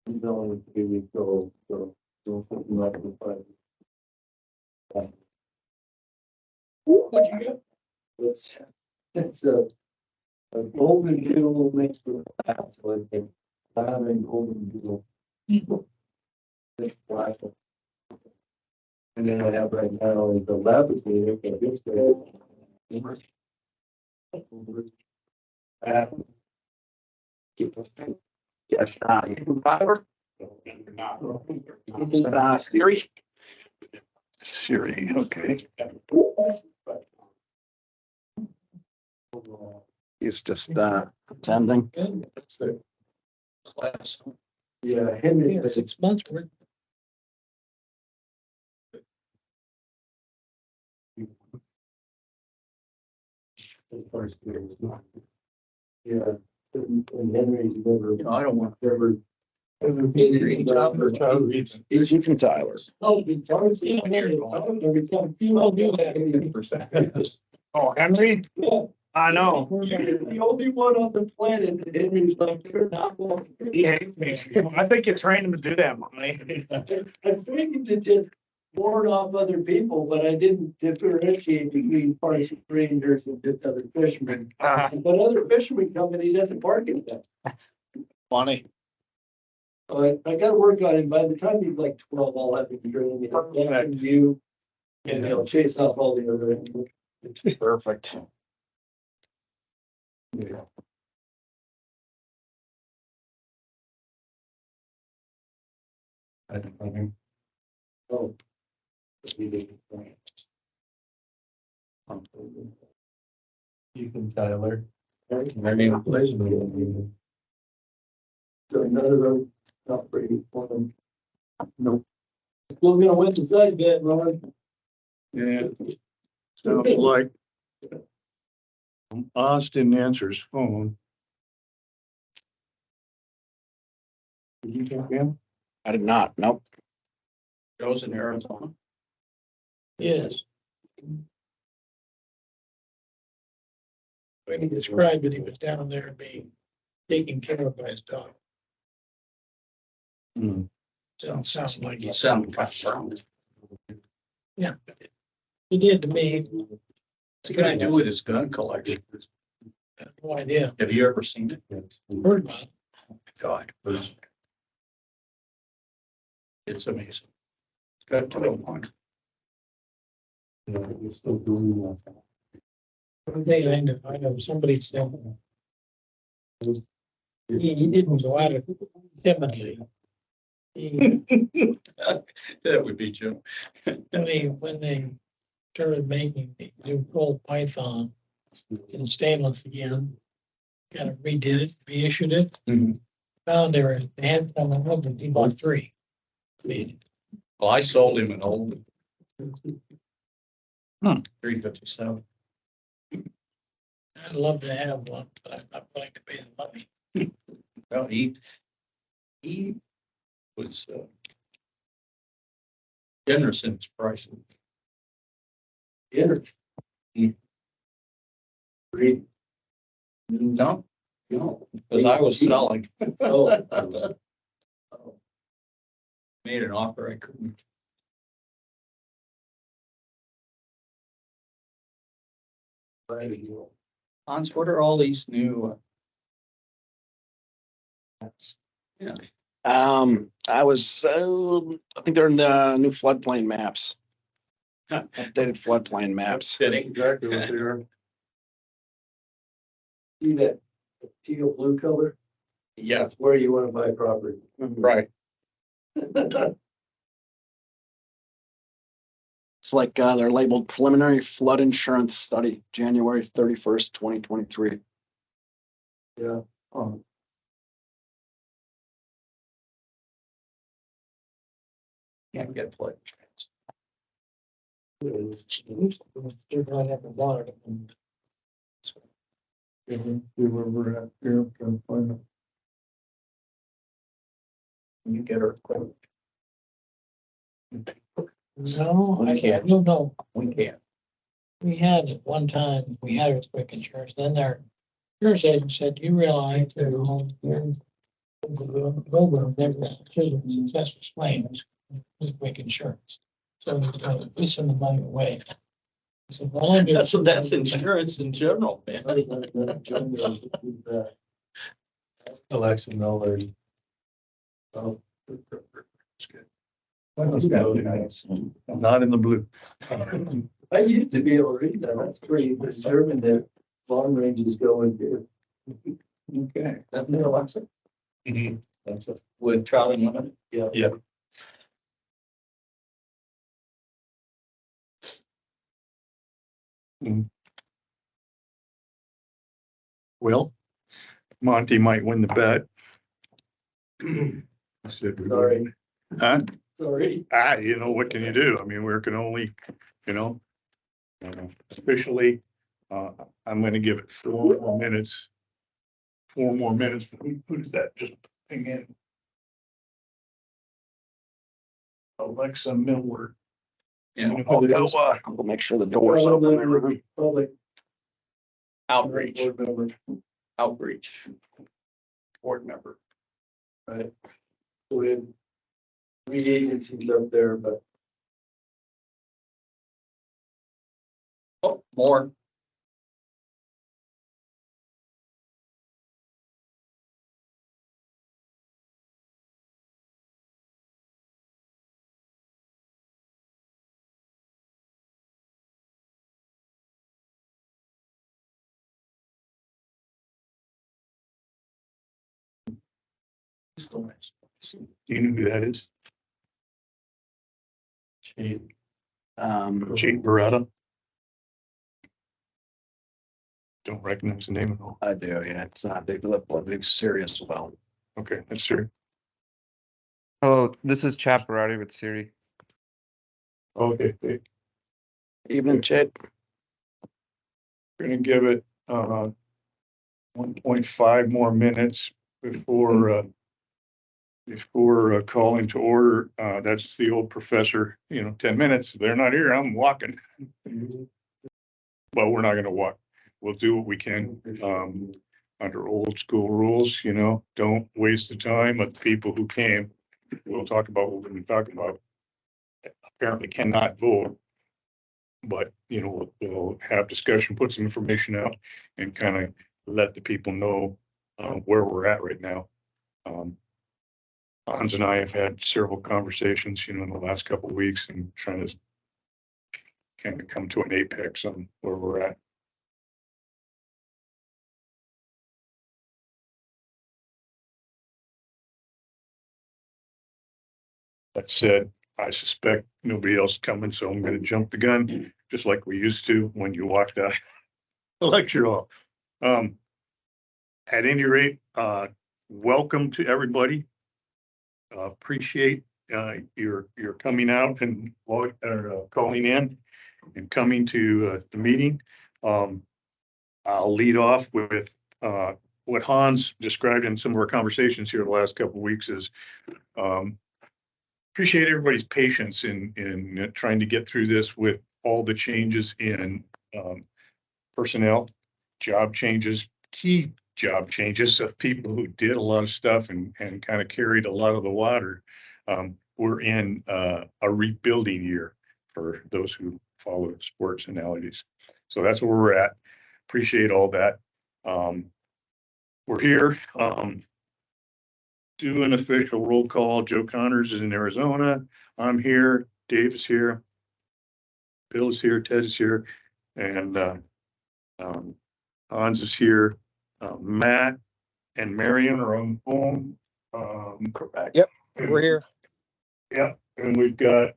He's only 3 weeks old, so don't put him up in front. What you got? It's a golden doodle mixed with a lab, so it's a lab and golden doodle. It's black. And then I have right now is the laboratory, okay, this way. Yes, you can fiber. Siri. Siri, okay. He's just attending. That's the Class. Yeah, Henry, 6 months. Worth. yeah, and Henry's never, I don't want. never. Ethan Tyler. Oh, Oh, Henry? Yeah. I know. You're the only one on the planet that Henry's like, you're not going. He hates me. I think you trained him to do that, Monty. I trained to just ward off other people, but I didn't differentiate between parts of rangers and just other fishermen. But other fishermen come and he doesn't bark at them. Funny. I gotta work on him. By the time he's like 12, I'll have him trained. He'll have you. And he'll chase off all the other animals. Perfect. Yeah. I think. Oh. Ethan Tyler. My name is. So none of those, not pretty for them. No. Still gonna win the side bet, Ron. Yeah. Sounds like Austin answers phone. Did you check in? I did not, nope. Joe's in Arizona. Yes. When he described it, he was down there being taken care of by his dog. Hmm. Sounds like You sound concerned. Yeah. He did to me. What's he gonna do with his gun collection? I have no idea. Have you ever seen it? Heard about it. God, it's amazing. It's got 21. No, we're still doing that. One day I know somebody said. He didn't go out of timidly. That would be Joe. When they started making the new cold python in stainless again, kind of redid it, reissued it. Mhm. Found they had some of them, but he bought 3. I mean, Well, I sold him an old 357. I'd love to have one, but I'm not willing to pay the money. Well, he was generous in his pricing. Dinner. Read. No, because I was selling. Oh. Made an offer I couldn't. Hans, what are all these new? Yeah. I think they're in the new floodplain maps. Updated floodplain maps. Fitting. Exactly what they are. See that teal blue color? Yeah, That's where you want to buy property. right. It's like they're labeled preliminary flood insurance study, January 31st, 2023. Yeah. Can't get flood insurance. They're going up and water. See where we're at here, trying to find it. You get earthquake. No, We I can't. don't know. We can't. We had at one time, we had earthquake insurance, then their insurance agent said, you realize that The program never children's successful plans with quick insurance. So we're pushing the money away. So That's insurance in general, man. Alexa Miller. Oh. It's good. Not in the blue. I used to be able to read that. That's pretty disturbing that long ranges go into. Okay. That new Alexa? Mhm. That's a. With trolley limit? Yeah. Yeah. Well, Monty might win the bet. Sorry. Huh? Sorry. You know, what can you do? I mean, we can only, you know, officially, I'm gonna give it 4 more minutes. 4 more minutes. Who is that? Just ping in. Alexa Millward. Yeah, I'll go, I'll make sure the door's open. Public outreach, board member. outreach. Board member. Right. So we have 3 agencies up there, but Oh, more. Do you know who that is? Chief Beretta. Don't recognize the name at all. I do, yeah, it's not a big lip, but big serious well. Okay, that's true. Hello, this is Chaparati with Siri. Okay, we're Evening, Chad. gonna give it 1.5 more minutes before calling to order. That's the old professor, 10 minutes. If they're not here, I'm walking. But we're not gonna walk. We'll do what we can under old school rules, don't waste the time of the people who came. We'll talk about what we're gonna talk about. Apparently cannot vote. But, we'll have discussion, put some information out and kind of let the people know where we're at right now. Hans and I have had several conversations, in the last couple of weeks and trying to kind of come to an apex on where we're at. That said, I suspect nobody else is coming, so I'm gonna jump the gun, just like we used to when you walked out the lecture hall. At any rate, welcome to everybody. Appreciate your coming out and calling in and coming to the meeting. I'll lead off with what Hans described in some of our conversations here the last couple of weeks is appreciate everybody's patience in trying to get through this with all the changes in personnel, job changes, key job changes of people who did a lot of stuff and kind of carried a lot of the water. We're in a rebuilding year for those who follow sports analogies. So that's where we're at. Appreciate all that. We're here. Do an official roll call. Joe Connors is in Arizona. I'm here. Dave is here. Bill is here. Ted is here. And Hans is here. Matt and Marion are on phone. Correct. Yep, we're here. Yeah, and we've got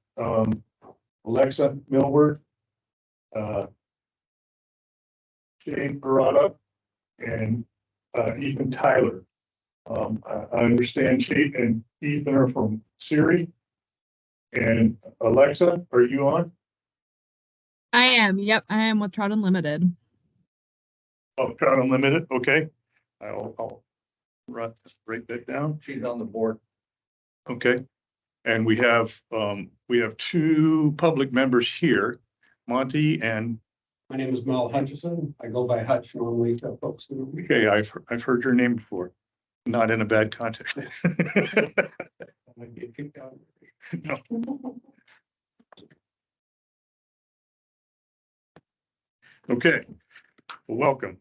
Alexa Millward, Shane Parada, and Ethan Tyler. I understand Shane and Ethan are from Siri. And Alexa, are you on? I am. Yep, I am with Trout Unlimited. Oh, Trout Unlimited. Okay, I'll write that down. She's on the board. Okay, and we have 2 public members here, Monty and. My name is Mel Hutchison. I go by Hutch normally to folks. Okay, I've heard your name before. Not in a bad context. No. Okay, well, welcome.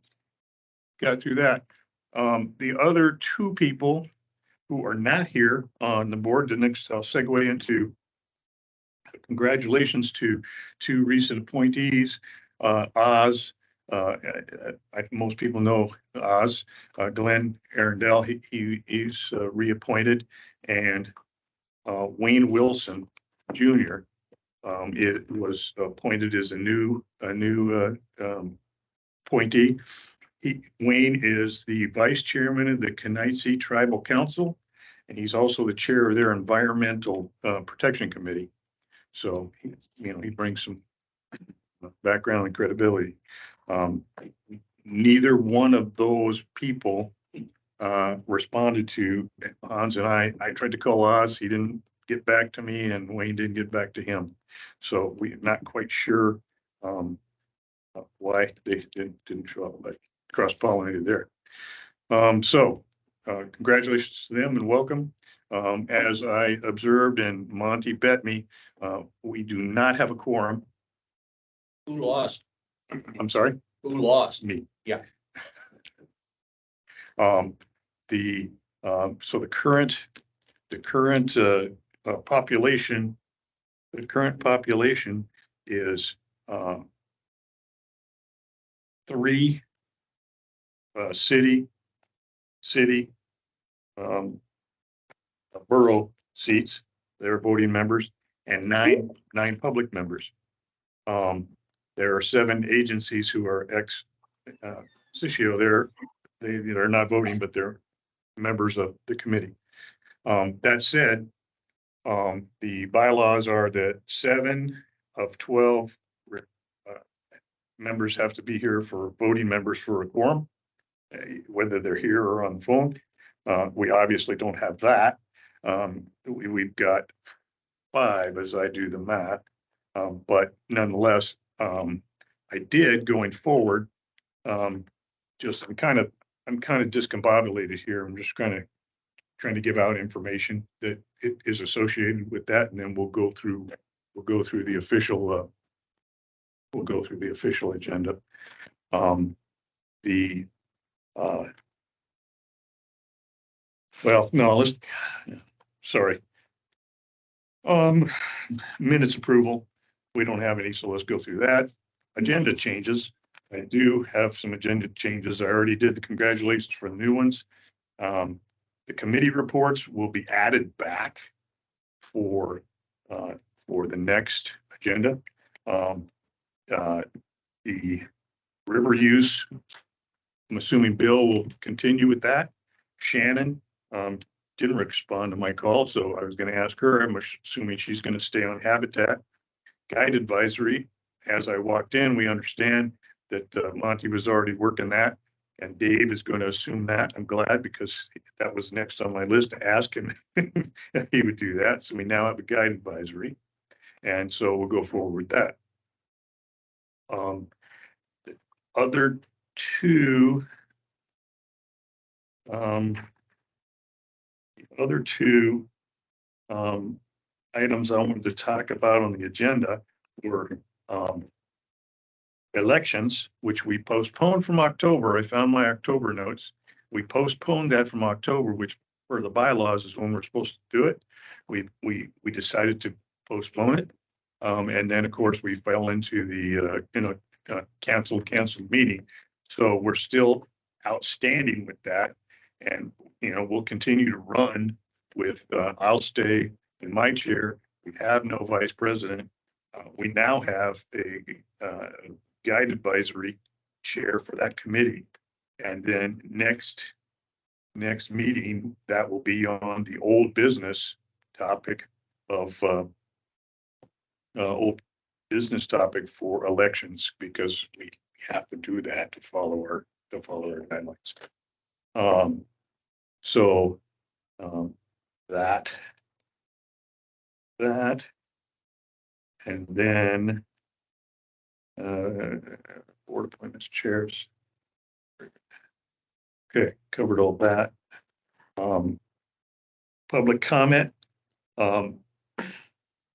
Got through that. The other two people who are not here on the board, the next I'll segue into congratulations to two recent appointees, Oz. Most people know Oz, Glenn Arundel, he's reappointed, and Wayne Wilson Jr. It was appointed as a new appointee. Wayne is the vice chairman of the Kenai Tribal Council, and he's also the chair of their Environmental Protection Committee. So, he brings some background and credibility. Neither one of those people responded to Hans and I. I tried to call Oz. He didn't get back to me, and Wayne didn't get back to him. So we're not quite sure why they didn't show up, but cross-pollinated there. Congratulations to them and welcome. As I observed and Monty bet me, we do not have a quorum. Who lost? I'm sorry? Who lost? Me. Yeah. So the current population, is 3 city borough seats, they're voting members, and nine public members. There are 7 agencies who are ex officio. They are not voting, but they're members of the committee. That said, the bylaws are that 7 of 12 members have to be here for voting members for a quorum, whether they're here or on the phone. We obviously don't have that. We've got 5 as I do the math, but nonetheless, I did going forward. I'm kind of discombobulated here. I'm just trying to give out information that it is associated with that, and then we'll go through the official agenda. Sorry. Minutes approval. We don't have any, so let's go through that. Agenda changes. I do have some agenda changes. I already did the congratulations for the new ones. The committee reports will be added back for the next agenda. The river use, I'm assuming Bill will continue with that. Shannon didn't respond to my call, so I was going to ask her. I'm assuming she's going to stay on habitat. Guide advisory, as I walked in, we understand that Monty was already working that, and Dave is going to assume that. I'm glad, because that was next on my list to ask him if he would do that. So we now have a guide advisory, and so we'll go forward with that. The other two items I wanted to talk about on the agenda were elections, which we postponed from October. I found my October notes. We postponed that from October, which for the bylaws is when we're supposed to do it. We decided to postpone it. And then of course we fell into the canceled meeting. So we're still outstanding with that. And we'll continue to run with I'll stay in my chair. We have no vice president. We now have a guide advisory chair for that committee. And then next meeting, that will be on the old business topic of for elections, because we have to do that to follow our guidelines. That, and then board appointments, chairs. Okay, covered all that. Um, public comment, to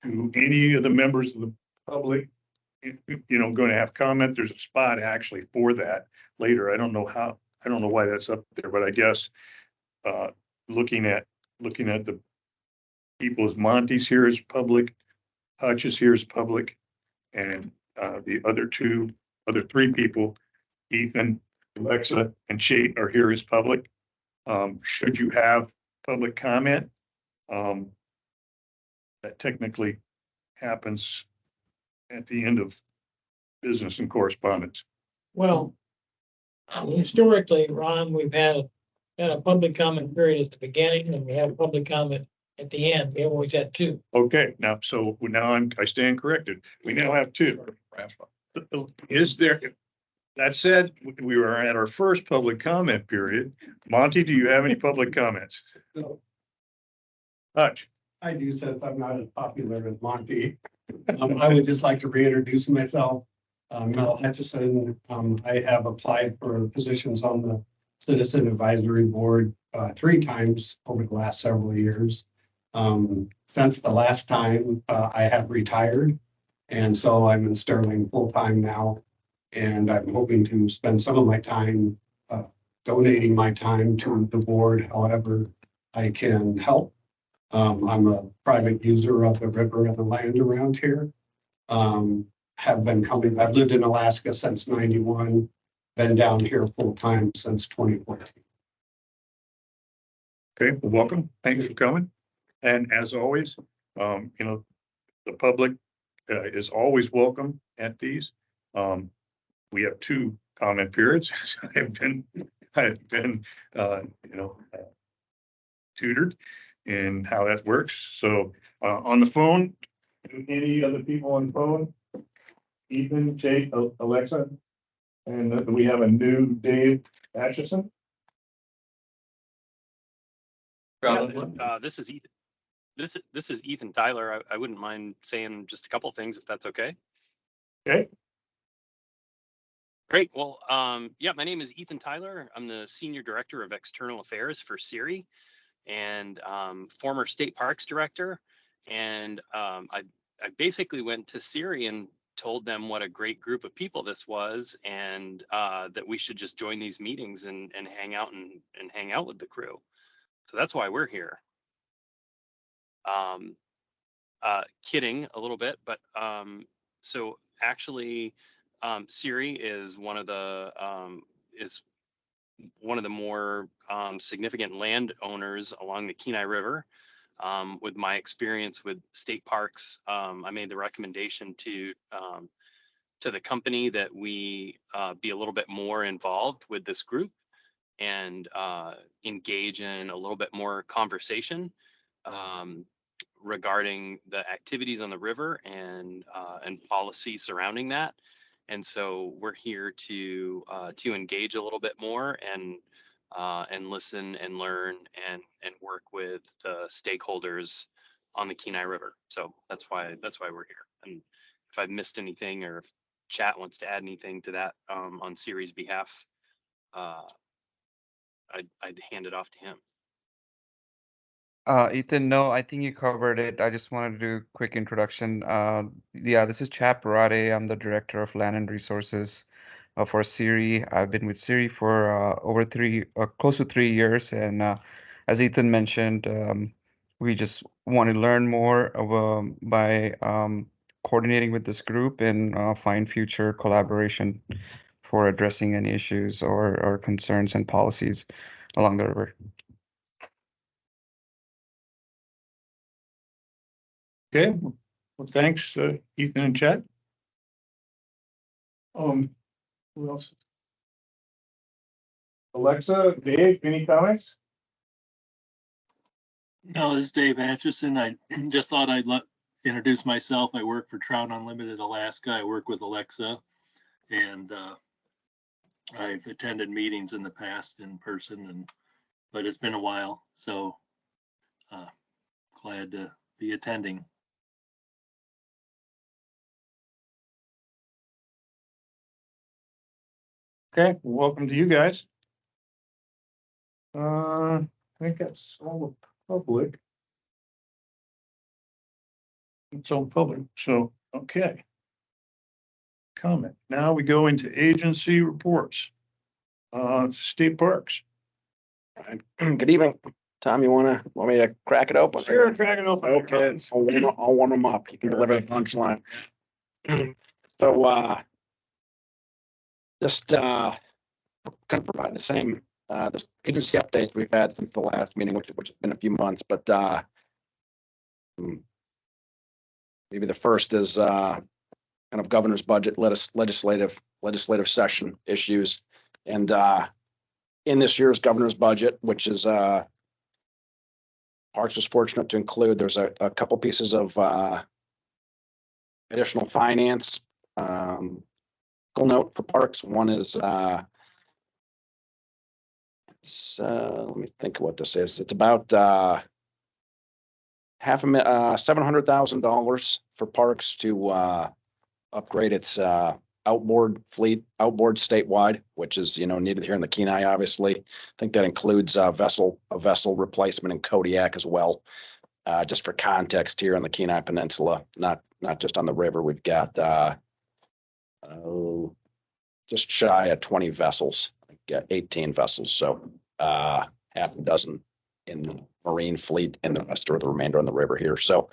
any of the members of the public, going to have comment. There's a spot actually for that later. I don't know why that's up there, but I guess, looking at the people, as Monty's here as public, Hutch is here as public, and the other three people, Ethan, Alexa, and Chait, are here as public. Should you have public comment, that technically happens at the end of business and correspondence. Well, historically, Ron, we've had a public comment period at the beginning and we have public comment at the end. We always had two. Okay, now, I stand corrected. We now have two. Is there, that said, we were at our first public comment period. Monty, do you have any public comments? No. Hutch? I do, since I'm not as popular as Monty. I would just like to reintroduce myself. Mel Hutchison. I have applied for positions on the Citizen Advisory Board 3 times over the last several years. Since the last time, I have retired, and so I'm in Sterling full-time now. And I'm hoping to spend some of my time donating my time to the board, however I can help. I'm a private user of the river and the land around here. I've lived in Alaska since '91, been down here full-time since 2014. Okay, well, welcome. Thanks for coming. And as always, the public is always welcome at these. We have 2 comment periods. I've been tutored in how that works. So on the phone, any other people on the phone? Ethan, Jake, Alexa, and we have a new Dave Atchison. This is Ethan. This is Ethan Tyler. I wouldn't mind saying just a couple of things if that's okay. Okay. Great. Well, yeah, my name is Ethan Tyler. I'm the Senior Director of External Affairs for SERI and former State Parks Director. And I basically went to SERI and told them what a great group of people this was, and that we should just join these meetings and hang out and hang out with the crew. So that's why we're here. Kidding a little bit, but so actually, SERI is one of the more significant landowners along the Kenai River. With my experience with state parks, I made the recommendation to the company that we be a little bit more involved with this group and engage in a little bit more conversation regarding the activities on the river and policy surrounding that. And so we're here to engage a little bit more and listen and learn and work with the stakeholders on the Kenai River. So that's why we're here. And if I've missed anything or if chat wants to add anything to that on SERI's behalf, I'd hand it off to him. Ethan, no, I think you covered it. I just wanted to do a quick introduction. Yeah, this is Chap Parade. I'm the Director of Land and Resources for SERI. I've been with SERI for close to 3 years. And as Ethan mentioned, we just want to learn more by coordinating with this group and find future collaboration for addressing any issues or concerns and policies along the river. Okay, well, thanks, Ethan and Chad. Who else? Alexa, Dave, any comments? No, this is Dave Atchison. I just thought I'd introduce myself. I work for Trout Unlimited Alaska. I work with Alexa, and I've attended meetings in the past in person, but it's been a while, so glad to be attending. Okay, welcome to you guys. think that's all the public. It's all public, so, okay. Comment. Now we go into agency reports. State parks. Good evening. Tom, you want me to crack it open? Sure, crack it open. Okay, I'll warm them up. You can deliver the punchline. So, just, kind of provide the same, the agency updates we've had since the last meeting, which has been a few months, but, maybe the first is, kind of governor's budget, legislative session issues. And, in this year's governor's budget, which is, Parks was fortunate to include, there's a couple pieces of, additional finance. Cool note for parks. One is, let me think of what this is. It's about, $700,000 for parks to, upgrade its, outboard statewide, which is, needed here in the Kenai, obviously. I think that includes a vessel replacement in Kodiak as well. Just for context, here on the Kenai Peninsula, not just on the river, we've got, just shy of 20 vessels, 18 vessels. So, half a dozen in the marine fleet and the rest or the remainder on the river here. So,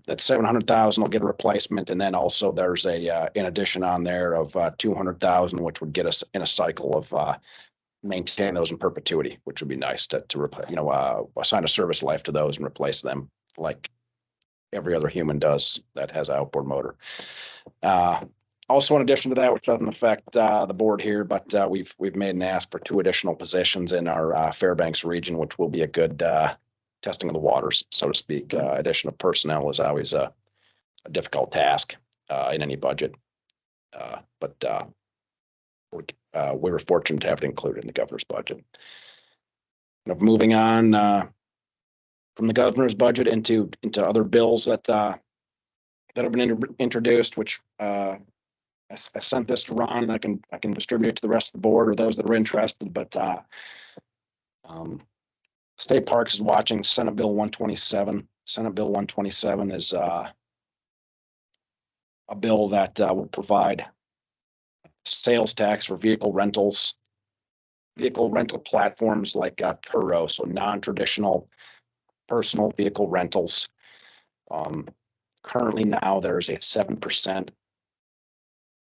that's 700,000 will get a replacement. And then also there's in addition on there of 200,000, which would get us in a cycle of maintain those in perpetuity, which would be nice to replace, assign a service life to those and replace them like every other human does that has an outboard motor. Also, in addition to that, which doesn't affect the board here, but we've made an ask for 2 additional positions in our Fairbanks region, which will be a good testing of the waters, so to speak. Addition of personnel is always a difficult task in any budget, but we were fortunate to have it included in the governor's budget. Moving on from the governor's budget into other bills that have been introduced, which I sent this to Ron, and I can distribute it to the rest of the board or those that are interested. But State Parks is watching Senate Bill 127. Senate Bill 127 is a bill that will provide sales tax for vehicle rental platforms like Turo, so non-traditional personal vehicle rentals. Currently now there's a 7%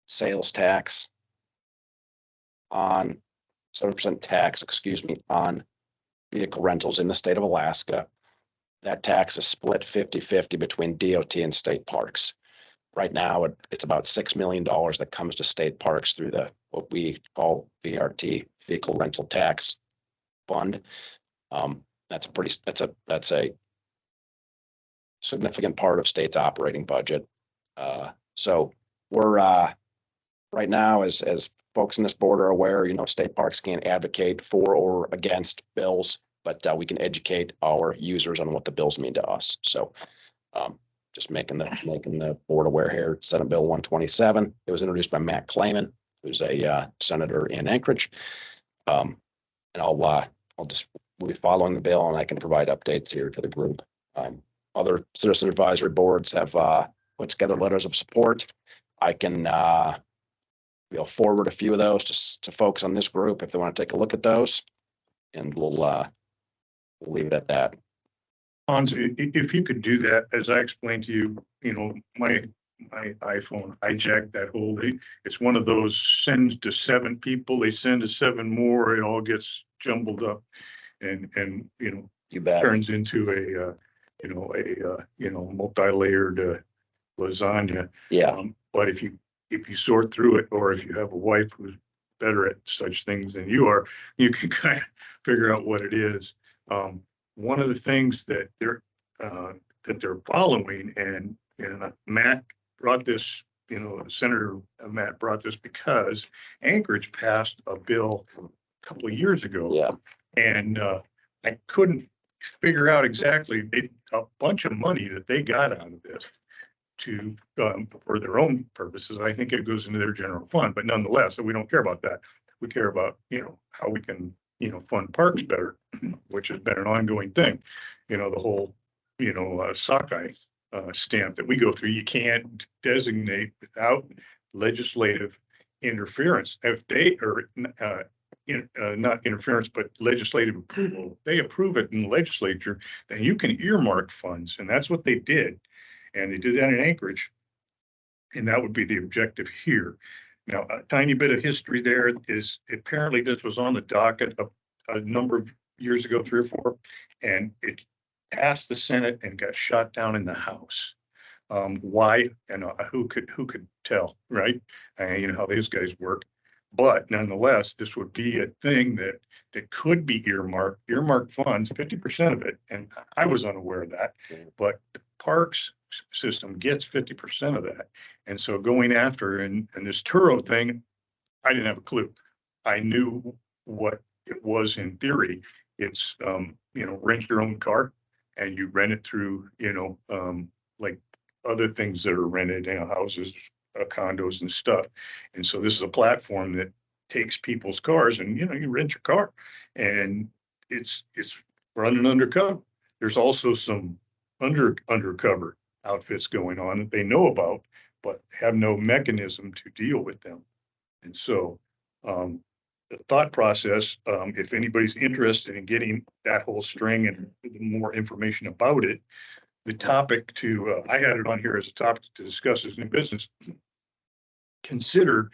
sales tax on 7% tax, on vehicle rentals in the state of Alaska. That tax is split 50-50 between DOT and state parks. Right now, it's about $6 million that comes to state parks through what we call VRT, Vehicle Rental Tax Fund. That's a significant part of state's operating budget. So we're right now, as folks in this board are aware, state parks can't advocate for or against bills, but we can educate our users on what the bills mean to us. So just making the board aware here. Senate Bill 127. It was introduced by Matt Clayman, who's a senator in Anchorage. And we'll be following the bill, and I can provide updates here to the group. Other citizen advisory boards have put together letters of support. I can we'll forward a few of those to folks on this group if they want to take a look at those, and we'll leave it at that. Hans, if you could do that, as I explained to you, my iPhone hijacked that whole thing. It's one of those send to 7 people, they send to 7 more, it all gets jumbled up and You bet. turns into a multi-layered lasagna. Yeah. But if you sort through it, or if you have a wife who's better at such things than you are, you can kind of figure out what it is. One of the things that they're following, and Matt brought this, Senator Matt brought this because Anchorage passed a bill a couple of years ago. Yeah. And I couldn't figure out exactly a bunch of money that they got out of this to for their own purposes. I think it goes into their general fund, but nonetheless, we don't care about that. We care about how we can fund parks better, which has been an ongoing thing. The whole, sockeye stamp that we go through, you can't designate without legislative interference. If they are, not interference, but legislative approval, if they approve it in the legislature, then you can earmark funds, and that's what they did. And they did that in Anchorage. And that would be the objective here. Now, a tiny bit of history there is apparently this was on the docket a number of years ago, 3 or 4, and it passed the Senate and got shot down in the House. Why? And who could tell, right? You know how these guys work. But nonetheless, this would be a thing that could be earmarked funds, 50% of it. And I was unaware of that, but the parks system gets 50% of that. And so going after and this Turo thing, I didn't have a clue. I knew what it was in theory. It's, rent your own car and you rent it through, like other things that are rented, houses, condos and stuff. And so this is a platform that takes people's cars and, you rent your car and it's running undercover. There's also some undercover outfits going on that they know about, but have no mechanism to deal with them. And so, the thought process, if anybody's interested in getting that whole string and more information about it, the topic I had it on here as a topic to discuss as new business. Consider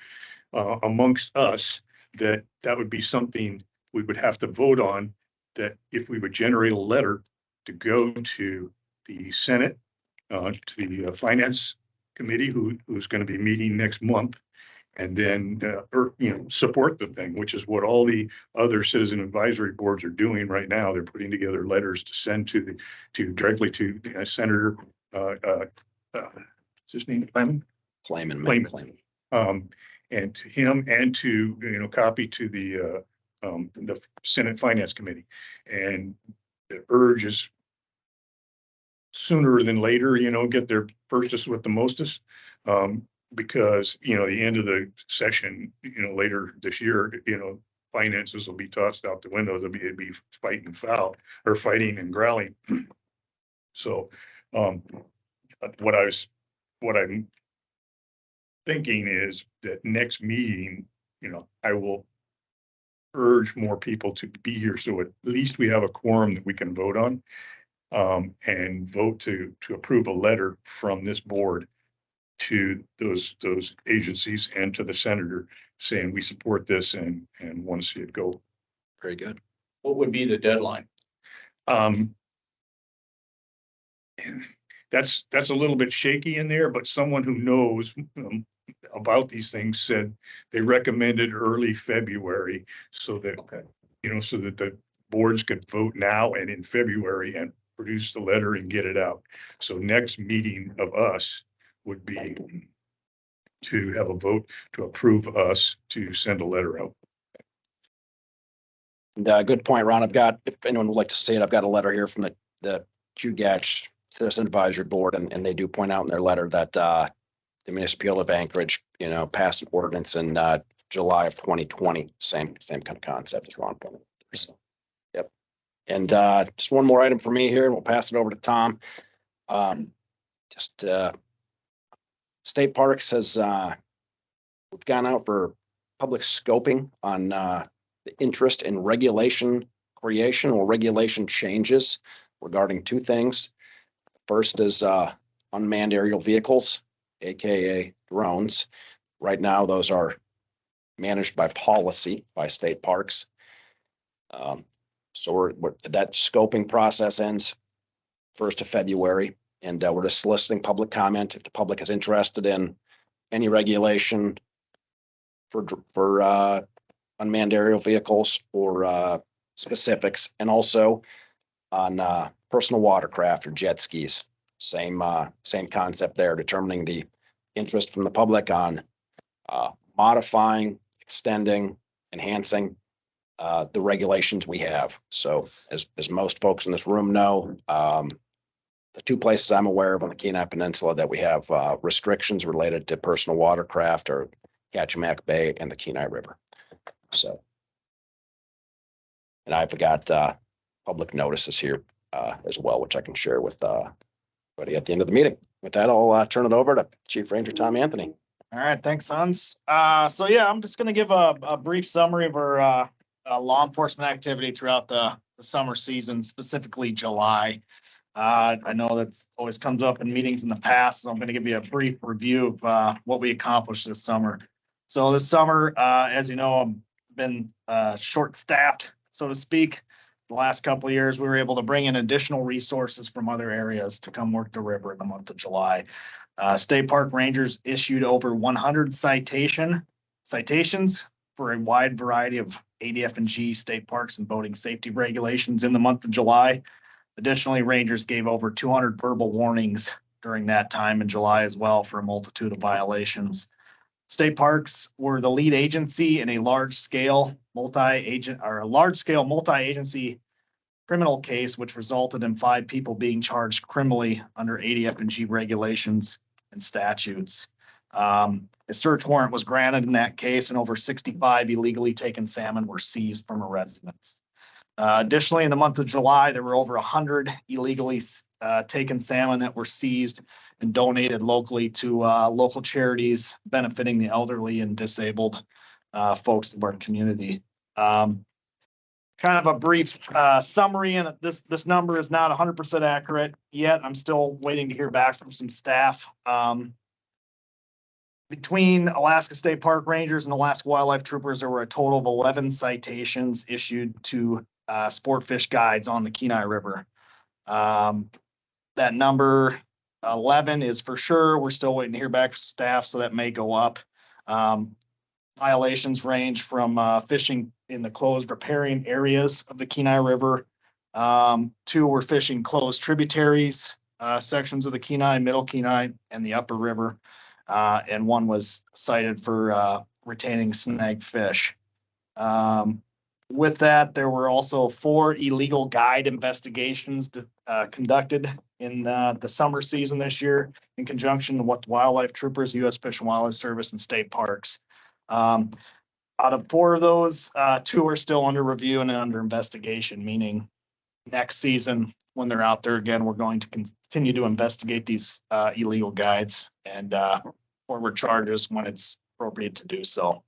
amongst us that would be something we would have to vote on, that if we would generate a letter to go to the Senate, to the Finance Committee, who's going to be meeting next month, and then, support the thing, which is what all the other citizen advisory boards are doing right now. They're putting together letters to send directly to Senator, what's his name? Claiming. And to him and to, copy to the Senate Finance Committee. And the urge is sooner than later, get their firstest with the mostest. Because, the end of the session, later this year, finances will be tossed out the window. It'll be fighting and growling. So, what I'm thinking is that next meeting, I will urge more people to be here. So at least we have a quorum that we can vote on, and vote to approve a letter from this board to those agencies and to the senator saying we support this and want to see it go. Very good. What would be the deadline? That's a little bit shaky in there, but someone who knows about these things said they recommended early February so that, so that the boards could vote now and in February and produce the letter and get it out. So next meeting of us would be to have a vote to approve us to send a letter out. And good point, Ron. If anyone would like to see it, I've got a letter here from the Chugach Citizen Advisory Board, and they do point out in their letter that the municipality of Anchorage, passed an ordinance in July of 2020. Same kind of concept as Ron pointed. So, yep. And just one more item for me here, and we'll pass it over to Tom. State Parks has we've gone out for public scoping on the interest in regulation creation or regulation changes regarding two things. First is unmanned aerial vehicles, aka drones. Right now, those are managed by policy by state parks. So that scoping process ends 1st of February. And we're just soliciting public comment if the public is interested in any regulation for unmanned aerial vehicles or specifics, and also on personal watercraft or jet skis. Same concept there, determining the interest from the public on modifying, extending, enhancing the regulations we have. So as most folks in this room know, the two places I'm aware of on the Kenai Peninsula that we have restrictions related to personal watercraft are Kachemak Bay and the Kenai River. So And I've got public notices here as well, which I can share with everybody at the end of the meeting. With that, I'll turn it over to Chief Ranger Tom Anthony. All right, thanks, Hans. So yeah, I'm just gonna give a brief summary of our law enforcement activity throughout the summer season, specifically July. I know that's always comes up in meetings in the past, so I'm gonna give you a brief review of what we accomplished this summer. So this summer, as you know, I've been short-staffed, so to speak. The last couple of years, we were able to bring in additional resources from other areas to come work the river in the month of July. State Park Rangers issued over 100 citations for a wide variety of ADF&G state parks and boating safety regulations in the month of July. Additionally, Rangers gave over 200 verbal warnings during that time in July as well for a multitude of violations. State parks were the lead agency in a large-scale multi-agency criminal case, which resulted in 5 people being charged criminally under ADF&G regulations and statutes. A search warrant was granted in that case, and over 65 illegally taken salmon were seized from a residence. Additionally, in the month of July, there were over 100 illegally taken salmon that were seized and donated locally to local charities benefiting the elderly and disabled folks of our community. Kind of a brief summary, and this number is not 100% accurate yet. I'm still waiting to hear back from some staff. Between Alaska State Park Rangers and Alaska Wildlife Troopers, there were a total of 11 citations issued to sport fish guides on the Kenai River. That number 11 is for sure. We're still waiting to hear back from staff, so that may go up. Violations range from fishing in the closed riparian areas of the Kenai River. 2 were fishing closed tributaries, sections of the Kenai, Middle Kenai, and the Upper River. And 1 was cited for retaining snag fish. With that, there were also 4 illegal guide investigations conducted in the summer season this year in conjunction with wildlife troopers, U.S. Fish and Wildlife Service, and state parks. Out of 4 of those, 2 are still under review and under investigation, meaning next season, when they're out there again, we're going to continue to investigate these illegal guides and forward charges when it's appropriate to do so.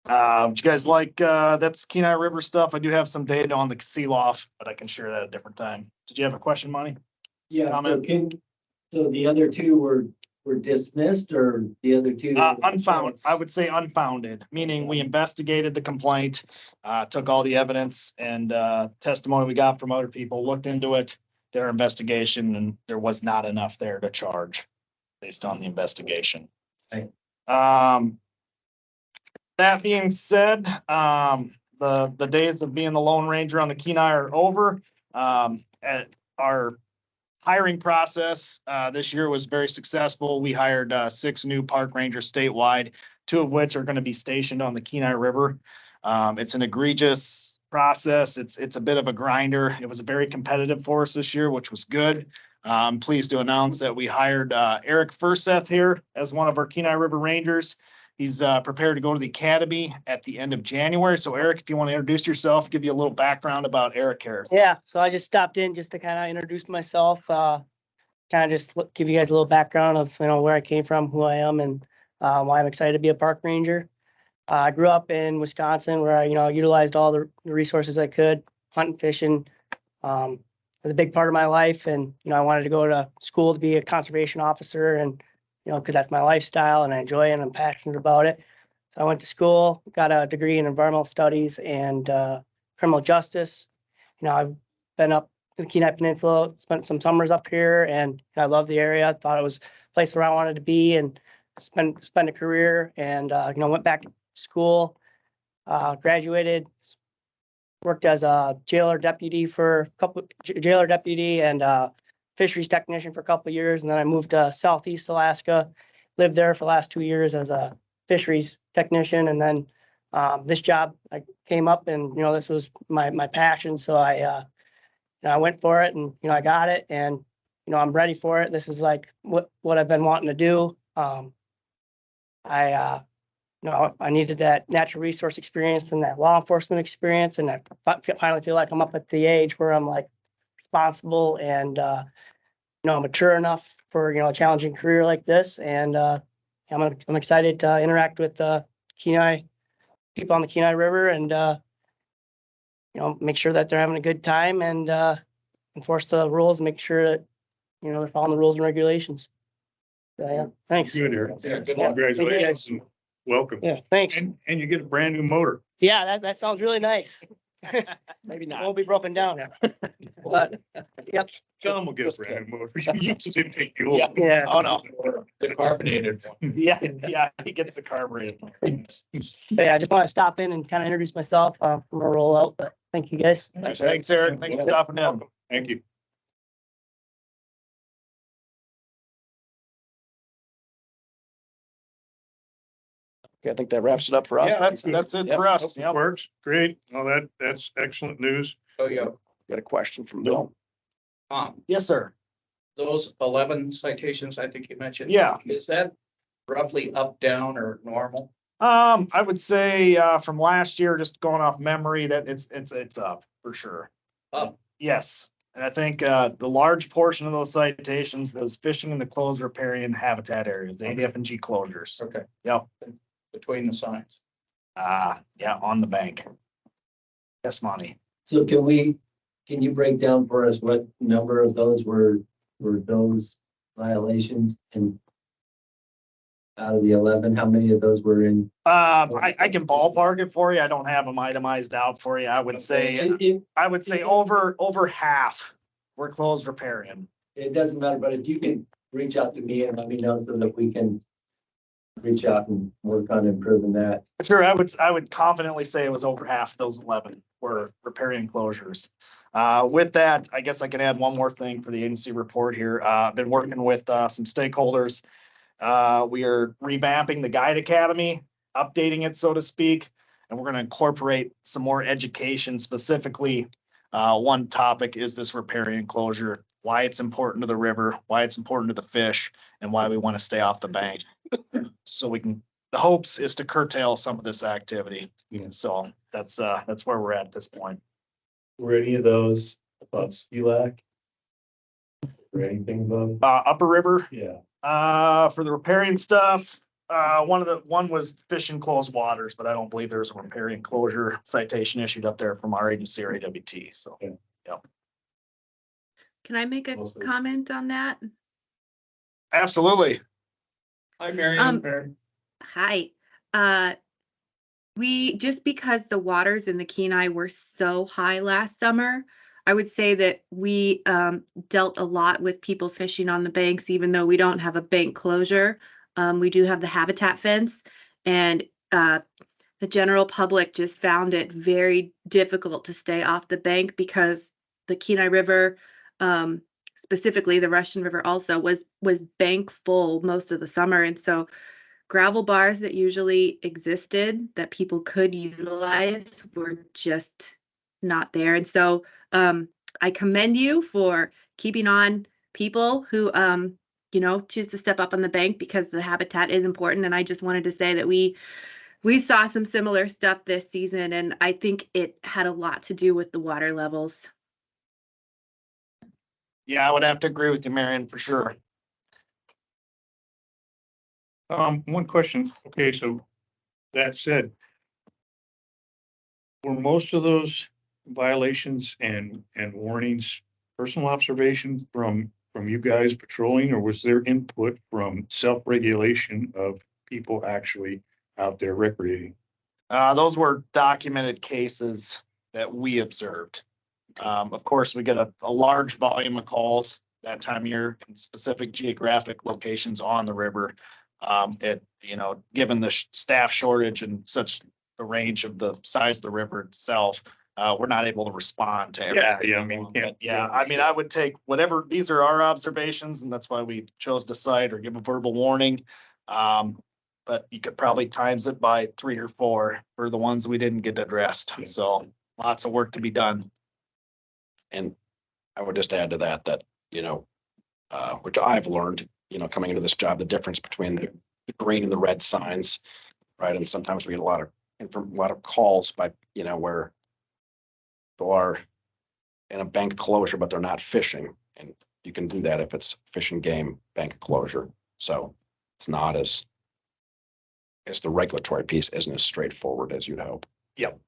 Would you guys like, that's Kenai River stuff. I do have some data on the seal off, but I can share that at a different time. Did you have a question, Monty? Yeah, so Comment? so the other 2 were dismissed, or the other 2? Unfounded. I would say unfounded, meaning we investigated the complaint, took all the evidence and testimony we got from other people, looked into it, their investigation, and there was not enough there to charge based on the investigation. Okay. That being said, the days of being the Lone Ranger on the Kenai are over. At our hiring process this year was very successful. We hired 6 new park rangers statewide, 2 of which are going to be stationed on the Kenai River. It's an egregious process. It's a bit of a grinder. It was very competitive for us this year, which was good. I'm pleased to announce that we hired Eric Furseth here as one of our Kenai River Rangers. He's prepared to go to the academy at the end of January. So Eric, if you want to introduce yourself, give you a little background about Eric here. Yeah, so I just stopped in just to kind of introduce myself, kind of just give you guys a little background of, where I came from, who I am, and why I'm excited to be a park ranger. I grew up in Wisconsin where I, utilized all the resources I could, hunting, fishing, was a big part of my life. And, I wanted to go to school to be a conservation officer and, because that's my lifestyle and I enjoy it and I'm passionate about it. So I went to school, got a degree in environmental studies and criminal justice. I've been up in the Kenai Peninsula, spent some summers up here, and I love the area. I thought it was a place where I wanted to be and spend a career. And went back to school, graduated, worked as a jailer deputy and fisheries technician for a couple of years, and then I moved to Southeast Alaska, lived there for the last 2 years as a fisheries technician, and then this job I came up, and this was my passion, so I went for it, and I got it, and I'm ready for it. This is like what I've been wanting to do. I you know, I needed that natural resource experience and that law enforcement experience. And I finally feel like I'm up at the age where I'm like responsible and, you know, mature enough for, you know, a challenging career like this. And, I'm excited to interact with, Kenai, people on the Kenai River and, you know, make sure that they're having a good time and, enforce the rules, make sure that, you know, they're following the rules and regulations. So, yeah, thanks. Good, Eric. Yeah, good luck. Congratulations and welcome. Yeah, thanks. And you get a brand new motor. Yeah, that sounds really nice. Maybe It not. won't be broken down. But, yep, John will get a brand new motor. You didn't take the old Yeah. one. yeah. Oh, no. The carbonated one. Yeah, he gets the carbureted. But yeah, I just want to stop in and kind of introduce myself. I'm gonna roll out, but thank you guys. Thanks, Eric. Thanks for stopping in. Thank you. Okay, I think that wraps it up for us. Yeah, that's it Yep. for us. Yep. Works, great. Well, that's excellent news. Oh, yeah. Got a question from Bill. Yes, sir. Those 11 citations I think you mentioned. Yeah. Is that roughly up, down, or normal? I would say, from last year, just going off memory, that it's up for sure. Up. Yes. And I think, the large portion of those citations was fishing in the closed riparian habitat areas, the ADF and G closures. Okay, Yep. between the signs. Yeah, on the bank. Yes, Monty. So can you break down for us what number of those were those violations? And out of the 11, how many of those were in? I can ballpark it for you. I don't have them itemized out for you. I would say over half were closed riparian. It doesn't matter, but if you can reach out to me and let me know so that we can reach out and work on improving that. Sure, I would confidently say it was over half of those 11 were riparian closures. With that, I guess I can add one more thing for the agency report here. I've been working with some stakeholders. We are revamping the Guide Academy, updating it, so to speak, and we're going to incorporate some more education. Specifically, one topic is this riparian closure, why it's important to the river, why it's important to the fish, and why we want to stay off the bank. So the hopes is to curtail some of this activity. Yeah. So that's where we're at this point. Were any of those above CLAC? Or anything above? Upper River, Yeah. for the riparian stuff, one was fish in closed waters, but I don't believe there's a riparian closure citation issued up there from our agency or AWT, so. Okay. Yep. Can I make a Also- comment on that? Absolutely. Hi, Marion. Hi. We, just because the waters in the Kenai were so high last summer, I would say that we dealt a lot with people fishing on the banks, even though we don't have a bank closure. We do have the habitat fence, and the general public just found it very difficult to stay off the bank because the Kenai River, specifically the Russian River also was bank full most of the summer. And so gravel bars that usually existed that people could utilize were just not there. And so I commend you for keeping on people who, choose to step up on the bank because the habitat is important. And I just wanted to say that we saw some similar stuff this season, and I think it had a lot to do with the water levels. Yeah, I would have to agree with you, Marion, for sure. One question. Okay, so that said, were most of those violations and warnings personal observation from you guys patrolling, or was there input from self-regulation of people actually out there recreating? Those were documented cases that we observed. Of course, we get a large volume of calls that time of year in specific geographic locations on the river. Given the staff shortage and such a range of the size of the river itself, we're not able to respond to everything. Yeah, I mean, I would take whatever, these are our observations, and that's why we chose to cite or give a verbal warning. But you could probably times it by 3 or 4 for the ones we didn't get addressed. So lots of work to be done. And I would just add to that, which I've learned, coming into this job, the difference between the green and the red signs. Right, and sometimes we get a lot of calls by, where people are in a bank closure, but they're not fishing. And you can do that if it's fishing game bank closure. So it's not as the regulatory piece isn't as straightforward as you'd hope. Yep.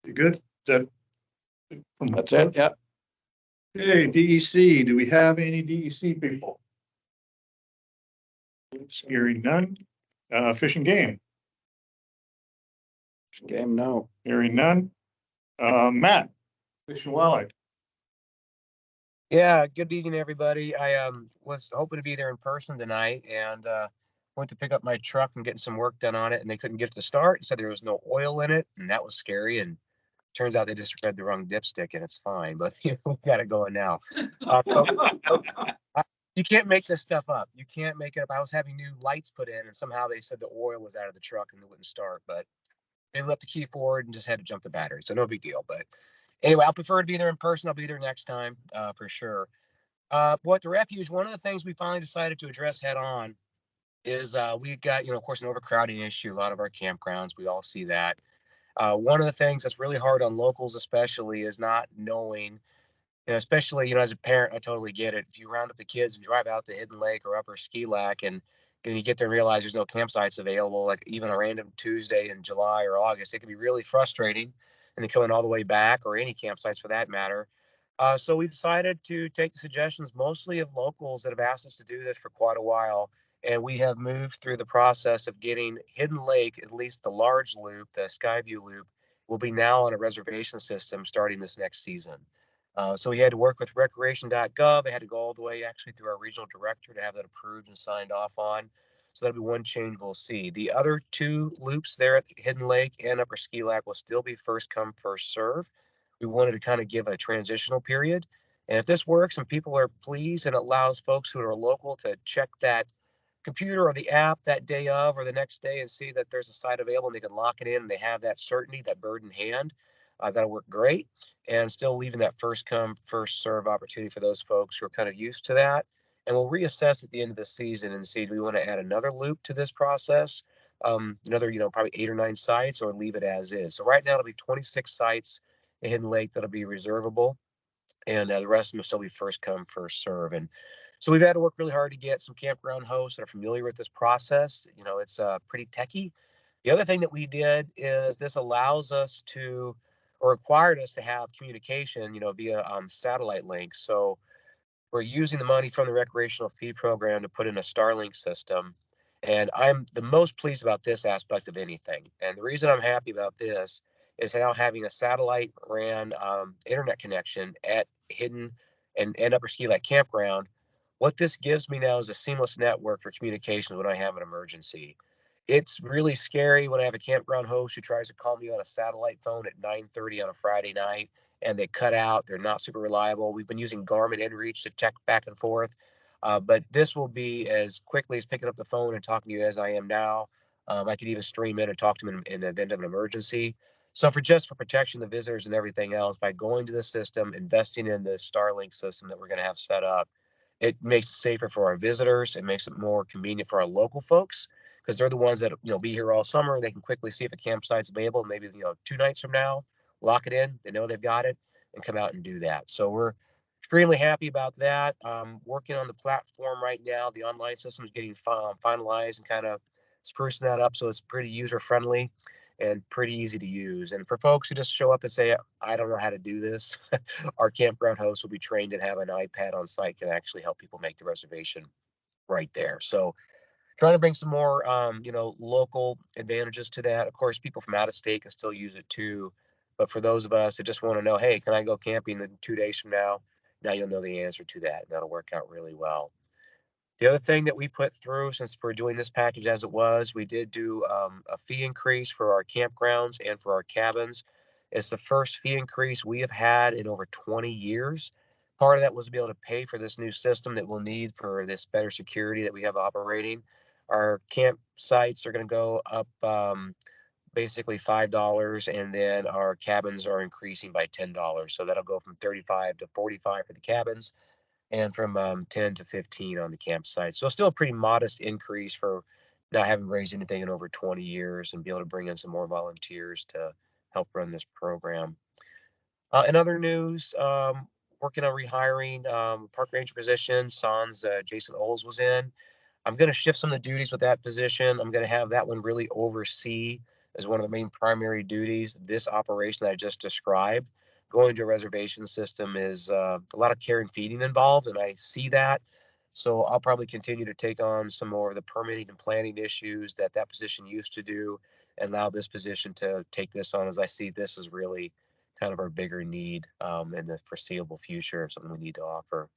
You good? That's it. Yeah. Okay, DEC, do we have any DEC people? Hearing none. Fish and game, Game, no. hearing none. Matt, Fish and Wildlife. Yeah, good evening, everybody. I was hoping to be there in person tonight and went to pick up my truck and getting some work done on it, and they couldn't get it to start. Said there was no oil in it, and that was scary. And turns out they just read the wrong dipstick, and it's fine. But we got it going now. You can't make this stuff up. You can't make it up. I was having new lights put in, and somehow they said the oil was out of the truck and it wouldn't start. But they left the key forward and just had to jump the battery, so no big deal. But anyway, I'll prefer to be there in person. I'll be there next time for sure. What the refuge, one of the things we finally decided to address head on is we got, of course, an overcrowding issue. A lot of our campgrounds, we all see that. One of the things that's really hard on locals, especially, is not knowing, especially, as a parent, I totally get it. If you round up the kids and drive out to Hidden Lake or Upper Ski Lac and then you get there and realize there's no campsites available, like even a random Tuesday in July or August, it can be really frustrating. And then coming all the way back, or any campsites for that matter. So we decided to take the suggestions mostly of locals that have asked us to do this for quite a while. And we have moved through the process of getting Hidden Lake, at least the large loop, the Skyview loop, will be now on a reservation system starting this next season. So we had to work with recreation.gov. I had to go all the way actually through our regional director to have that approved and signed off on. So that'll be one change we'll see. The other two loops there at Hidden Lake and Upper Ski Lac will still be first come, first serve. We wanted to kind of give a transitional period. And if this works and people are pleased and it allows folks who are local to check that computer or the app that day of or the next day and see that there's a site available and they can lock it in and they have that certainty, that bird in hand, that'll work great. And still leaving that first come, first serve opportunity for those folks who are kind of used to that. And we'll reassess at the end of the season and see, do we want to add another loop to this process? Another, probably 8 or 9 sites, or leave it as is. So right now it'll be 26 sites in Hidden Lake that'll be reservable, and the rest of them will still be first come, first serve. And so we've had to work really hard to get some campground hosts that are familiar with this process. It's pretty techy. The other thing that we did is this allows us to, or required us to have communication, via satellite link. So we're using the money from the recreational fee program to put in a Starlink system. And I'm the most pleased about this aspect of anything. And the reason I'm happy about this is now having a satellite ran internet connection at Hidden and Upper Ski Lake Campground. What this gives me now is a seamless network for communications when I have an emergency. It's really scary when I have a campground host who tries to call me on a satellite phone at 9:30 on a Friday night and they cut out. They're not super reliable. We've been using Garmin inReach to check back and forth. But this will be as quickly as picking up the phone and talking to you as I am now. I could even stream in and talk to them in the event of an emergency. So for protection of the visitors and everything else, by going to the system, investing in this Starlink system that we're going to have set up, it makes it safer for our visitors. It makes it more convenient for our local folks because they're the ones that be here all summer. They can quickly see if a campsite's available. Maybe 2 nights from now, lock it in. They know they've got it and come out and do that. So we're extremely happy about that. Working on the platform right now. The online system is getting finalized and kind of sprucing that up so it's pretty user friendly and pretty easy to use. And for folks who just show up and say, I don't know how to do this, our campground host will be trained and have an iPad on site can actually help people make the reservation right there. So trying to bring some more, local advantages to that. Of course, people from out of state can still use it too. But for those of us that just want to know, hey, can I go camping in 2 days from now? Now you'll know the answer to that. And that'll work out really well. The other thing that we put through, since we're doing this package as it was, we did do a fee increase for our campgrounds and for our cabins. It's the first fee increase we have had in over 20 years. Part of that was to be able to pay for this new system that we'll need for this better security that we have operating. Our campsites are going to go up basically $5, and then our cabins are increasing by $10. So that'll go from 35 to 45 for the cabins. and from 10 to 15 on the campsite. So still a pretty modest increase for not having raised anything in over 20 years and be able to bring in some more volunteers to help run this program. In other news, working on rehiring park ranger position. Sans Jason Oles was in. I'm going to shift some of the duties with that position. I'm going to have that one really oversee as one of the main primary duties. This operation that I just described, going to a reservation system is a lot of care and feeding involved, and I see that. So I'll probably continue to take on some more of the permitting and planning issues that that position used to do, and allow this position to take this on, as I see this is really kind of our bigger need in the foreseeable future, something we need to offer.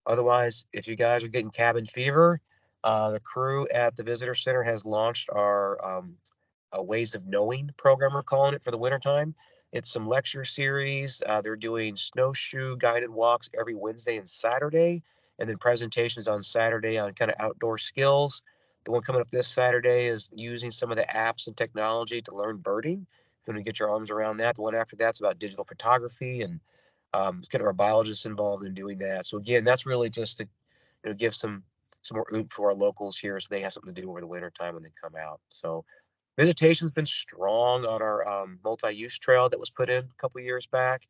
Otherwise, if you guys are getting cabin fever, the crew at the visitor center has launched our Ways of Knowing program, we're calling it, for the wintertime. It's some lecture series. They're doing snowshoe guided walks every Wednesday and Saturday, and then presentations on Saturday on kind of outdoor skills. The one coming up this Saturday is using some of the apps and technology to learn birding. If you want to get your arms around that. The one after that's about digital photography and kind of our biologists involved in doing that. So again, that's really just to give some more oomph for our locals here, so they have something to do over the winter time when they come out. So visitation's been strong on our multi-use trail that was put in a couple years back.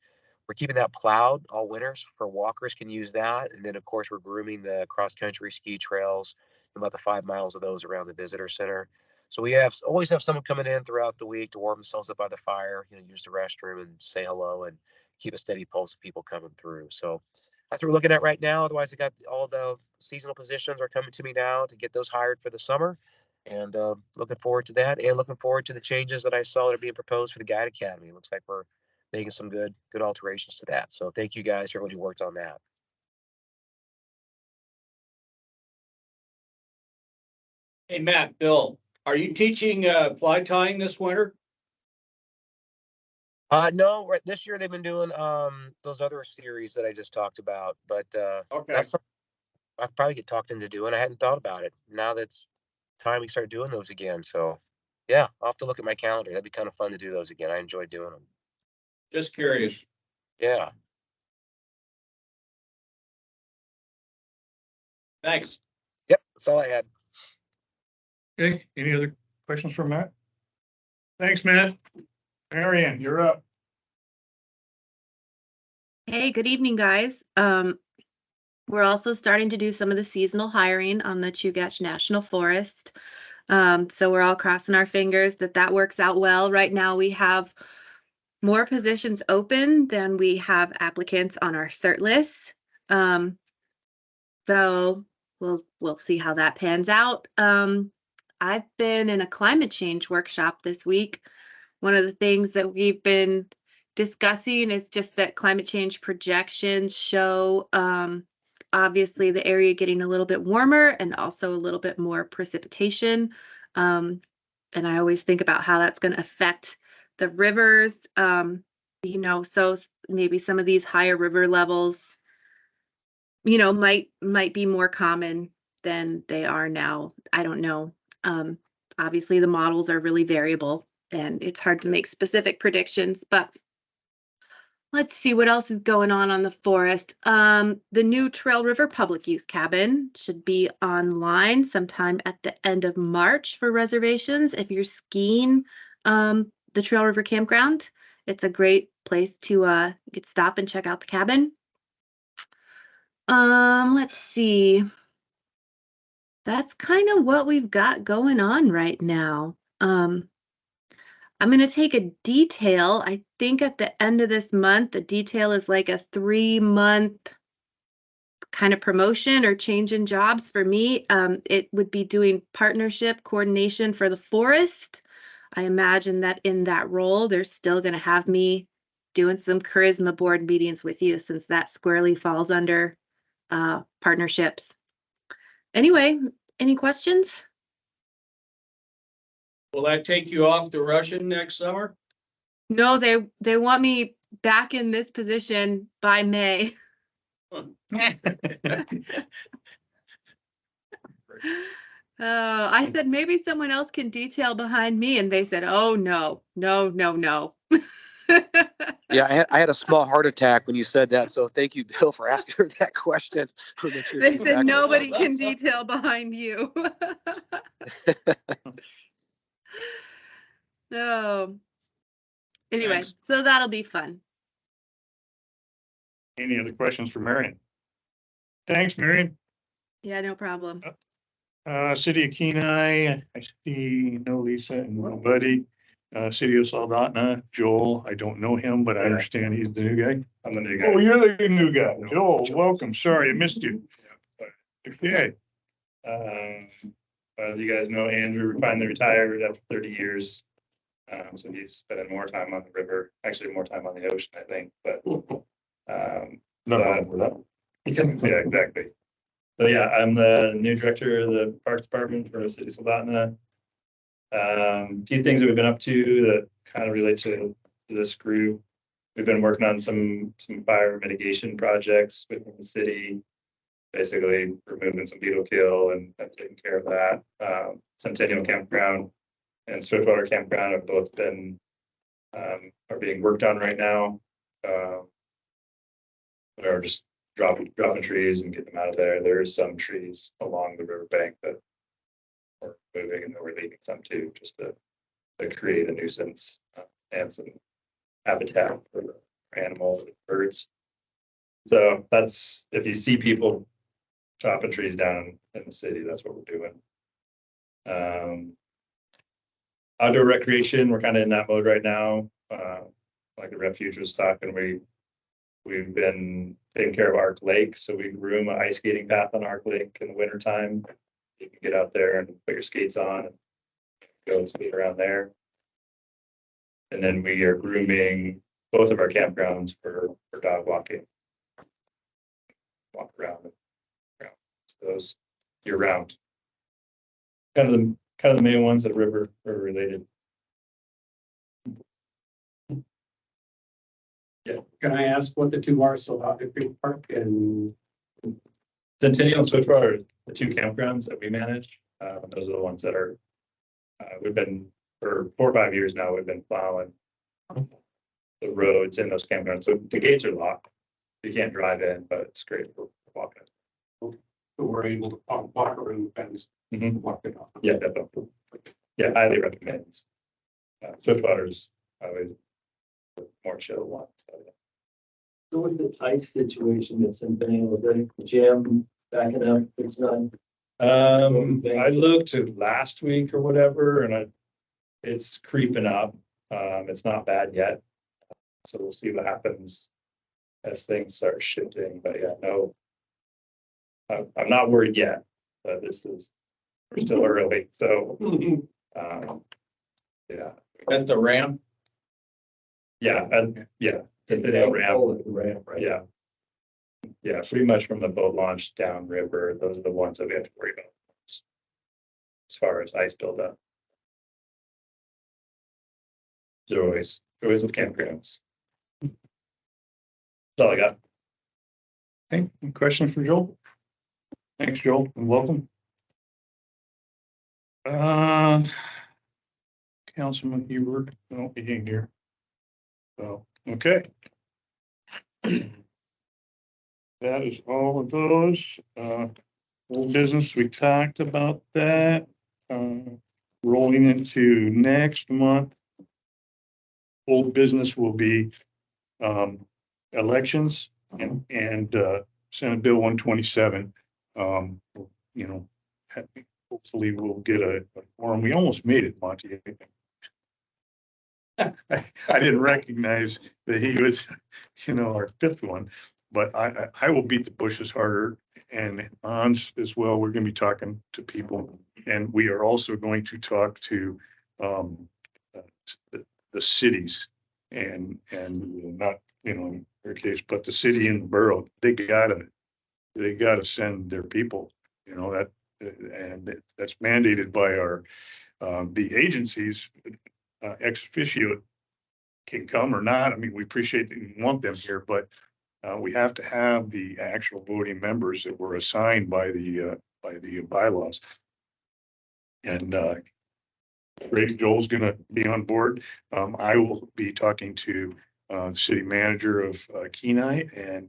We're keeping that plowed all winters for walkers can use that, and then of course we're grooming the cross-country ski trails, about the 5 miles of those around the visitor center. So we always have someone coming in throughout the week to warm themselves up by the fire, use the restroom and say hello and keep a steady pulse of people coming through. So that's what we're looking at right now. Otherwise, I got all the seasonal positions are coming to me now to get those hired for the summer, and looking forward to that, and looking forward to the changes that I saw that are being proposed for the Guide Academy. It looks like we're making some good alterations to that. So thank you guys for everybody who worked on that. Hey, Matt, Bill, are you teaching fly tying this winter? No, this year they've been doing those other series that I just talked about, but Okay. that's something I probably get talked into doing. I hadn't thought about it. Now that's time we start doing those again. So yeah, I'll have to look at my calendar. That'd be kind of fun to do those again. I enjoy doing them. Just curious. Yeah. Thanks. Yep, that's all I had. Okay, any other questions for Matt? Thanks, Matt. Marianne, you're up. Hey, good evening, guys. We're also starting to do some of the seasonal hiring on the Chugach National Forest. So we're all crossing our fingers that that works out well. Right now we have more positions open than we have applicants on our cert list. So we'll see how that pans out. I've been in a climate change workshop this week. One of the things that we've been discussing is just that climate change projections show obviously the area getting a little bit warmer and also a little bit more precipitation. And I always think about how that's going to affect the rivers. So maybe some of these higher river levels, might be more common than they are now. I don't know. Obviously the models are really variable and it's hard to make specific predictions, but let's see what else is going on the forest. The new Trail River public use cabin should be online sometime at the end of March for reservations. If you're skiing the Trail River campground, it's a great place to you could stop and check out the cabin. Let's see. That's kind of what we've got going on right now. I'm going to take a detail. I think at the end of this month, the detail is like a 3-month kind of promotion or change in jobs for me. It would be doing partnership coordination for the forest. I imagine that in that role, they're still going to have me doing some charisma board meetings with you, since that squarely falls under partnerships. Anyway, any questions? Will that take you off to Russian next summer? No, they want me back in this position by May. I said maybe someone else can detail behind me, and they said, "Oh no, no, no, no." Yeah, I had a small heart attack when you said that, so thank you, Bill, for asking her that question. We'll make sure They she's said back in a nobody second. can detail behind you. So, anyway, Thanks. so that'll be fun. Any other questions for Marion? Thanks, Marion. Yeah, no problem. City of Kenai, I see no Lisa and no Buddy. City of Soldotna, Joel, I don't know him, but I understand he's the new guy. I'm the new guy. Oh, you're the new guy. Joel, welcome. Sorry, I missed you. Okay. As you guys know, Andrew finally retired after 30 years. So he's spending more time on the river, actually more time on the ocean, I think, but. Not wrong with that. Yeah, exactly. So yeah, I'm the new director of the Parks Department for the City of Soldotna. Few things that we've been up to that kind of relate to this group. We've been working on some fire mitigation projects within the city. Basically removing some beetle kill and taking care of that. Centennial Campground and Swiftwater Campground have both been are being worked on right now. Or just dropping trees and getting them out of there. There's some trees along the riverbank that we're moving, and then we're leaving some too, just to create a nuisance and some habitat for animals and birds. So that's, if you see people chopping trees down in the city, that's what we're doing. Outdoor recreation, we're kind of in that mode right now. Like the refuge was talking, we've been taking care of Arc Lake, so we groom an ice skating path on Arc Lake in the wintertime. You can get out there and put your skates on and go skate around there. And then we are grooming both of our campgrounds for dog walking. Walk around. So those year round. Kind of the main ones that river related. Yeah, can I ask what the two are? So Hot Creek Park and Centennial and Switchwater are the two campgrounds that we manage. Those are the ones that are, we've been, for 4 or 5 years now, we've been plowing the roads in those campgrounds. So the gates are locked. You can't drive in, but it's great for walking. so we're able to walk around the fence. Walk it off. Yeah, definitely. Yeah, highly recommend. Switchwater's always more chill one. So, yeah. So with the ice situation that's in Centennial, is that jam backing up? It's not. I looked at last week or whatever, and it's creeping up. It's not bad yet. So we'll see what happens as things start shifting. But yeah, no, I'm not worried yet. But we're still early. So yeah. At the ramp? Yeah, yeah. The ramp, right? Yeah. Yeah, pretty much from the boat launch downriver, those are the ones that we have to worry about as far as ice buildup. Joys with campgrounds. That's all I got. Okay, any questions for Joel? Thanks, Joel, and welcome. Councilman Hebert, no, he ain't here. So, okay. That is all of those. Old business, we talked about that. Rolling into next month. Old business will be elections and Senate Bill 127. You know, hopefully we'll get a forum. We almost made it, Monty. I didn't recognize that he was, our fifth one, but I will beat the bushes harder, and Hans as well. We're going to be talking to people, and we are also going to talk to the cities and not, in their case, but the city and the borough. They gotta send their people, and that's mandated by our the agencies. Ex officio can come or not. I mean, we appreciate that you want them here, but we have to have the actual voting members that were assigned by the bylaws. And Ray Joel's going to be on board. I will be talking to city manager of Kenai, and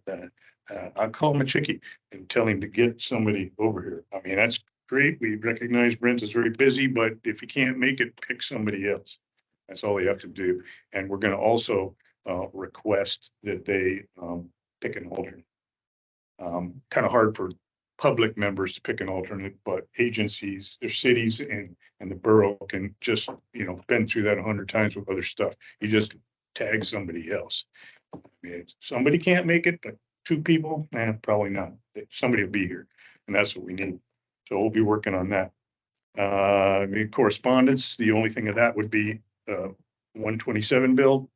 I'll call him a chickie and tell him to get somebody over here. I mean, that's great. We recognize Brent is very busy, but if he can't make it, pick somebody else. That's all you have to do. And we're going to also request that they pick an alternate. Kind of hard for public members to pick an alternate, but agencies, their cities and the borough can just, been through that 100 times with other stuff. You just tag somebody else. I mean, if somebody can't make it, but two people, probably not. Somebody will be here, and that's what we need. So we'll be working on that. Correspondence, the only thing of that would be 127 bill.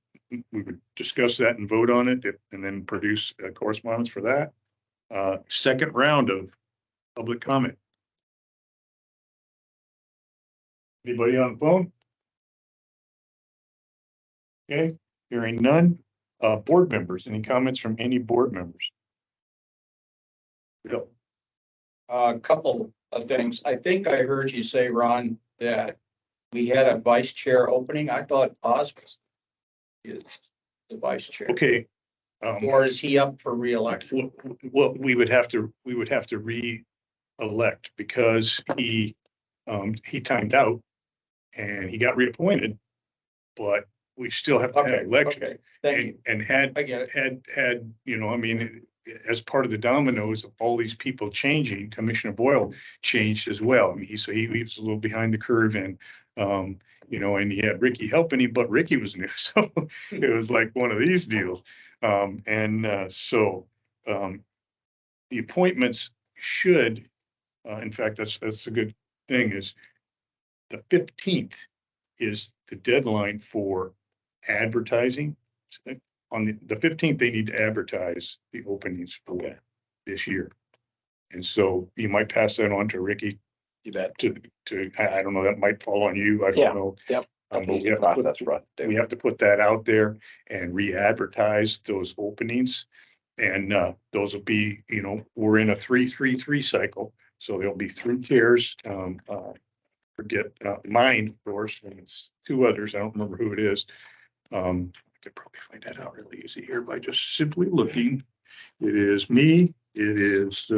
We would discuss that and vote on it and then produce correspondence for that. Second round of public comment. Anybody on the phone? Okay, hearing none. Board members, any comments from any board members? Bill? A couple of things. I think I heard you say, Ron, that we had a vice chair opening. I thought Oz is the vice chair. Okay. Or is he up for reelection? Well, we would have to re-elect because he timed out and he got reappointed, but we still have to have an election. Okay, thank you. And had, I get it. I mean, as part of the dominoes of all these people changing, Commissioner Boyle changed as well. I mean, he was a little behind the curve and, and he had Ricky helping him, but Ricky was new. So it was like one of these deals. So the appointments should, in fact, that's a good thing is the 15th is the deadline for advertising. On the 15th, they need to advertise the openings for that this year. And so you might pass that on to Ricky. You bet. I don't know, that might fall on you. I don't know. Yep. But we have to put that out there and re-advertise those openings. And those will be, we're in a 3-3-3 cycle. So there'll be 3 chairs. Forget mine, of course, and it's 2 others. I don't remember who it is. I could probably find that out really easy here by just simply looking. It is me, it is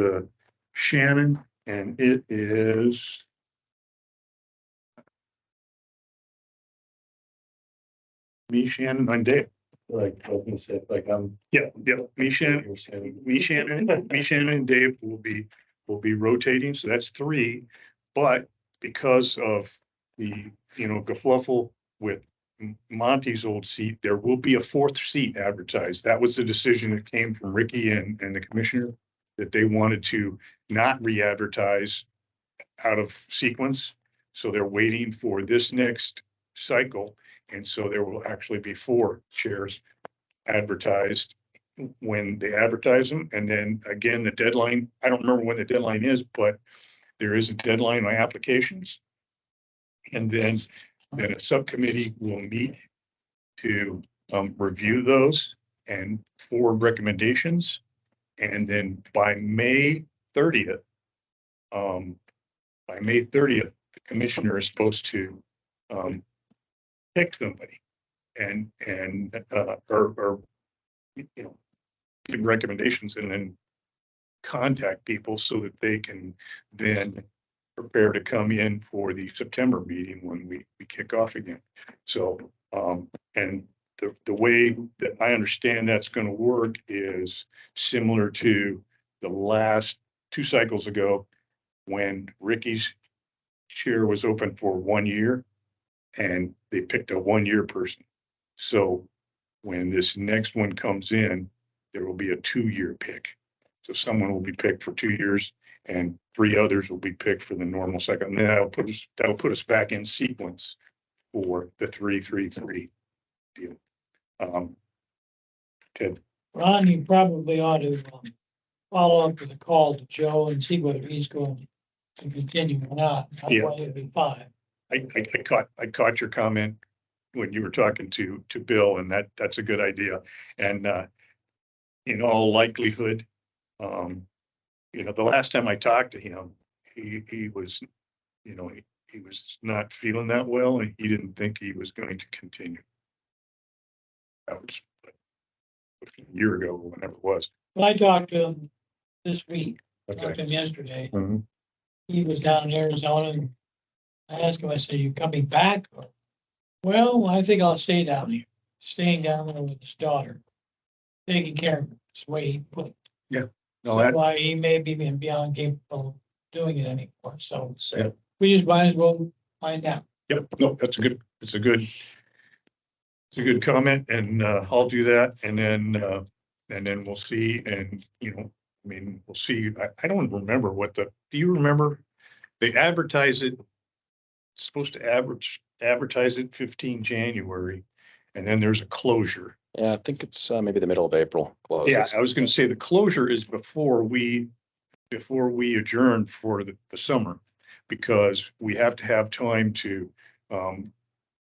Shannon, and it is me, Shannon, and Dave. Like, I was gonna say, like, Yeah, me, Shannon, and Dave will be rotating, so that's 3. But because of the, gefluffle with Monty's old seat, there will be a 4th seat advertised. That was the decision that came from Ricky and the commissioner, that they wanted to not re-advertise out of sequence. So they're waiting for this next cycle. And so there will actually be 4 chairs advertised when they advertise them. And then again, the deadline, I don't remember when the deadline is, but there is a deadline on applications. And then a subcommittee will meet to review those and forward recommendations. And then by May 30th, the commissioner is supposed to pick somebody and or give recommendations and then contact people so that they can then prepare to come in for the September meeting when we kick off again. So, and the way that I understand that's going to work is similar to the last 2 cycles ago when Ricky's chair was open for 1 year and they picked a 1-year person. So when this next one comes in, there will be a 2-year pick. So someone will be picked for 2 years and 3 others will be picked for the normal cycle. And then that'll put us back in sequence for the 3-3-3 deal. Ted. Ron, you probably ought to follow up with a call to Joe and see whether he's going to continue or not. Yeah. Otherwise, it'll be fine. I caught your comment when you were talking to Bill, and that's a good idea. And in all likelihood, the last time I talked to him, he was, he was not feeling that well, and he didn't think he was going to continue. a year ago, whenever it was. Well, I talked to him this week, talked Okay. to him yesterday. Mhm. He was down in Arizona and I asked him, I said, you coming back? Well, I think I'll stay down here, staying down there with his daughter. Taking care of him, that's the way he put it. No, That's that, why he may be beyond capable of doing it anymore, so Yeah. we just might as well find out. yep, no, that's a good, it's a good comment, and I'll do that, and then we'll see, and, you know, I mean, we'll see. I don't remember do you remember? They advertise it, it's supposed to advertise it 15 January, and then there's a closure. Yeah, I think it's maybe the middle of April. Close. Yeah, I was gonna say the closure is before we adjourn for the summer, because we have to have time to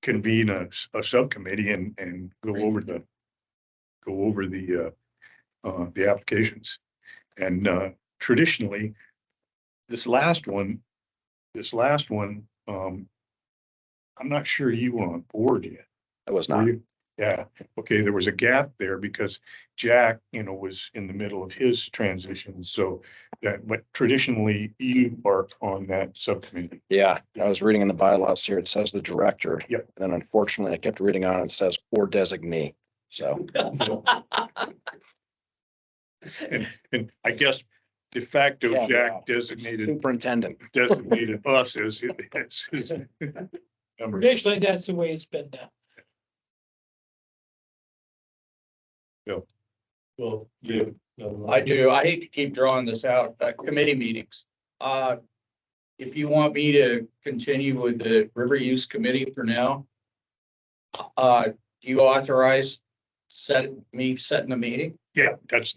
convene a subcommittee and go over the applications. And traditionally, this last one, I'm not sure you were on board yet. It was Were not. you? Yeah, okay, there was a gap there because Jack, you know, was in the middle of his transition, so but traditionally you are on that subcommittee. Yeah, I was reading in the bylaws here. It says the director. Yep. And then unfortunately, I kept reading on. It says or designee. So And I guess de facto, Yeah, Jack designated superintendent. us as his number. Traditionally, that's the way it's been done. Well, you. I do. I hate to keep drawing this out, committee meetings. If you want me to continue with the river use committee for now, do you authorize setting the meeting? Yeah, that's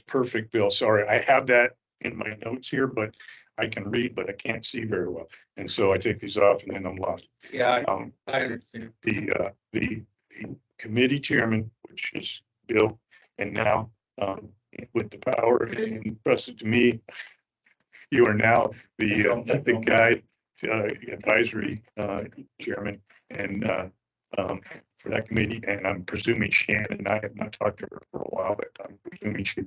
perfect, Bill. Sorry, I have that in my notes here, but I can read, but I can't see very well. And so I take these off and then I'm lost. Yeah, I understand. The committee chairman, which is Bill, and now, with the power entrusted to me, you are now the guide, advisory, chairman, and, for that committee, and I'm presuming Shannon, I have not talked to her for a while, but I'm presuming she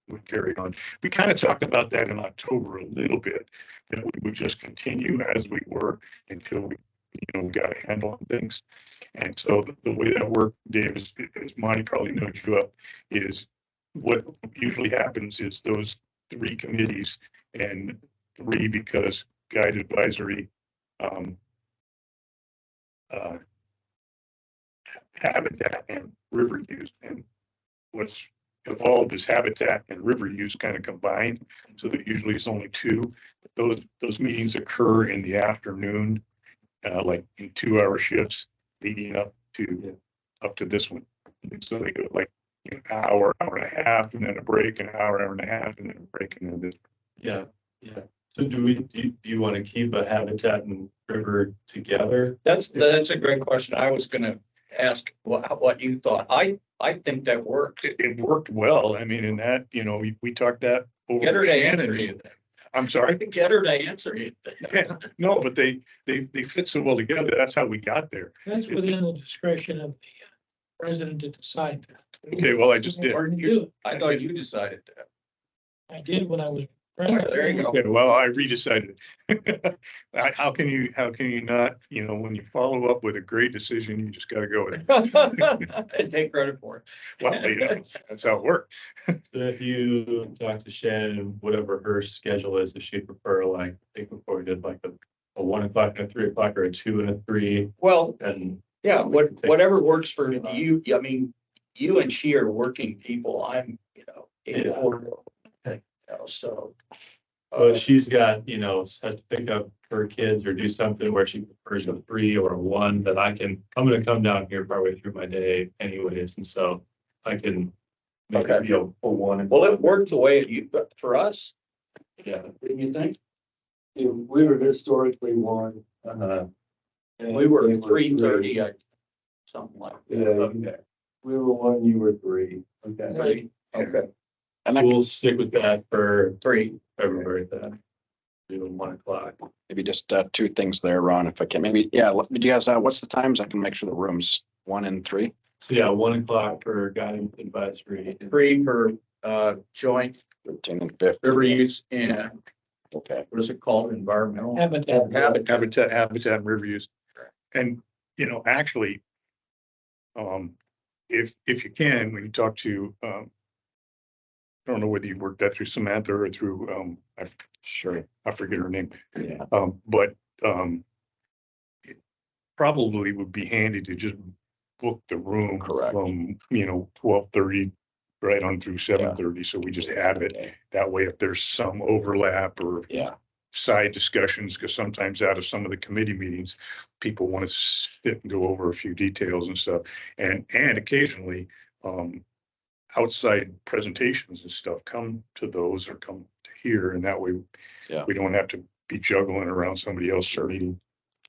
would carry on. We kind of talked about that in October a little bit, that we would just continue as we were until we, we got a handle on things. And so the way that worked, Dave, is Monty probably knows you up, is what usually happens is those three committees, and three because guide advisory, habitat and river use, and what's evolved is habitat and river use kind of combined, so that usually it's only two. Those meetings occur in the afternoon, like in 2-hour shifts leading up to this one. And so they go like an hour, hour and a half, and then a break, an hour, hour and a half, and then a break, and then this. Yeah. So do you want to keep a habitat and river together? That's a great question. I was gonna ask what you thought. I think that worked. It worked well. I mean, in that, we talked that over. Get her to Shannon. answer you. I'm sorry. Get her to answer you. No, but they fit so well together. That's how we got there. That's within the discretion of the president to decide that. Okay, well, I just did. Or to do it. I thought you decided that. I did when I was. There you go. Okay, well, I redecided. How can you not, when you follow up with a great decision, you just gotta go with it. And take credit for it. Well, that's how it worked. So if you talk to Shannon, whatever her schedule is, if she'd prefer, like, I think before we did like a 1 o'clock and a 3 o'clock, or a 2 and a 3, Well, and. yeah, whatever works for you. I mean, you and she are working people. I'm, Yeah. So. Well, she's got, has to pick up her kids or do something where she prefers a 3 or a 1, that I'm gonna come down here partway through my day anyways, and so I can. Make it, Okay. for 1. Well, it worked the way for us, Yeah. didn't you think? We were historically one, We were 3:30, something like that. Yeah. Okay. we were one, you were three. Okay. Right. Okay. And So that we'll stick with that for 3. February then. Do 1 o'clock. maybe just two things there, Ron, if I can. Maybe, yeah. Do you guys, what's the times? I can make sure the room's 1 and 3. So yeah, 1 o'clock for guiding advisory. 3 for, joint 13 and 15. river use and Okay. what is it called? Environmental? Habitat. Habitat and river use. And, you know, actually, if you can, when you talk to, I don't know whether you worked that through Samantha or through, Sure. I forget her name. Yeah. But, it probably would be handy to just book the room Correct. from, 12:30 right on through 7:30. So we just have it. That way, if there's some overlap or Yeah. side discussions, because sometimes out of some of the committee meetings, people want to sit and go over a few details and stuff. And occasionally, outside presentations and stuff come to those or come to here, and that way Yeah. we don't have to be juggling around somebody else's meeting.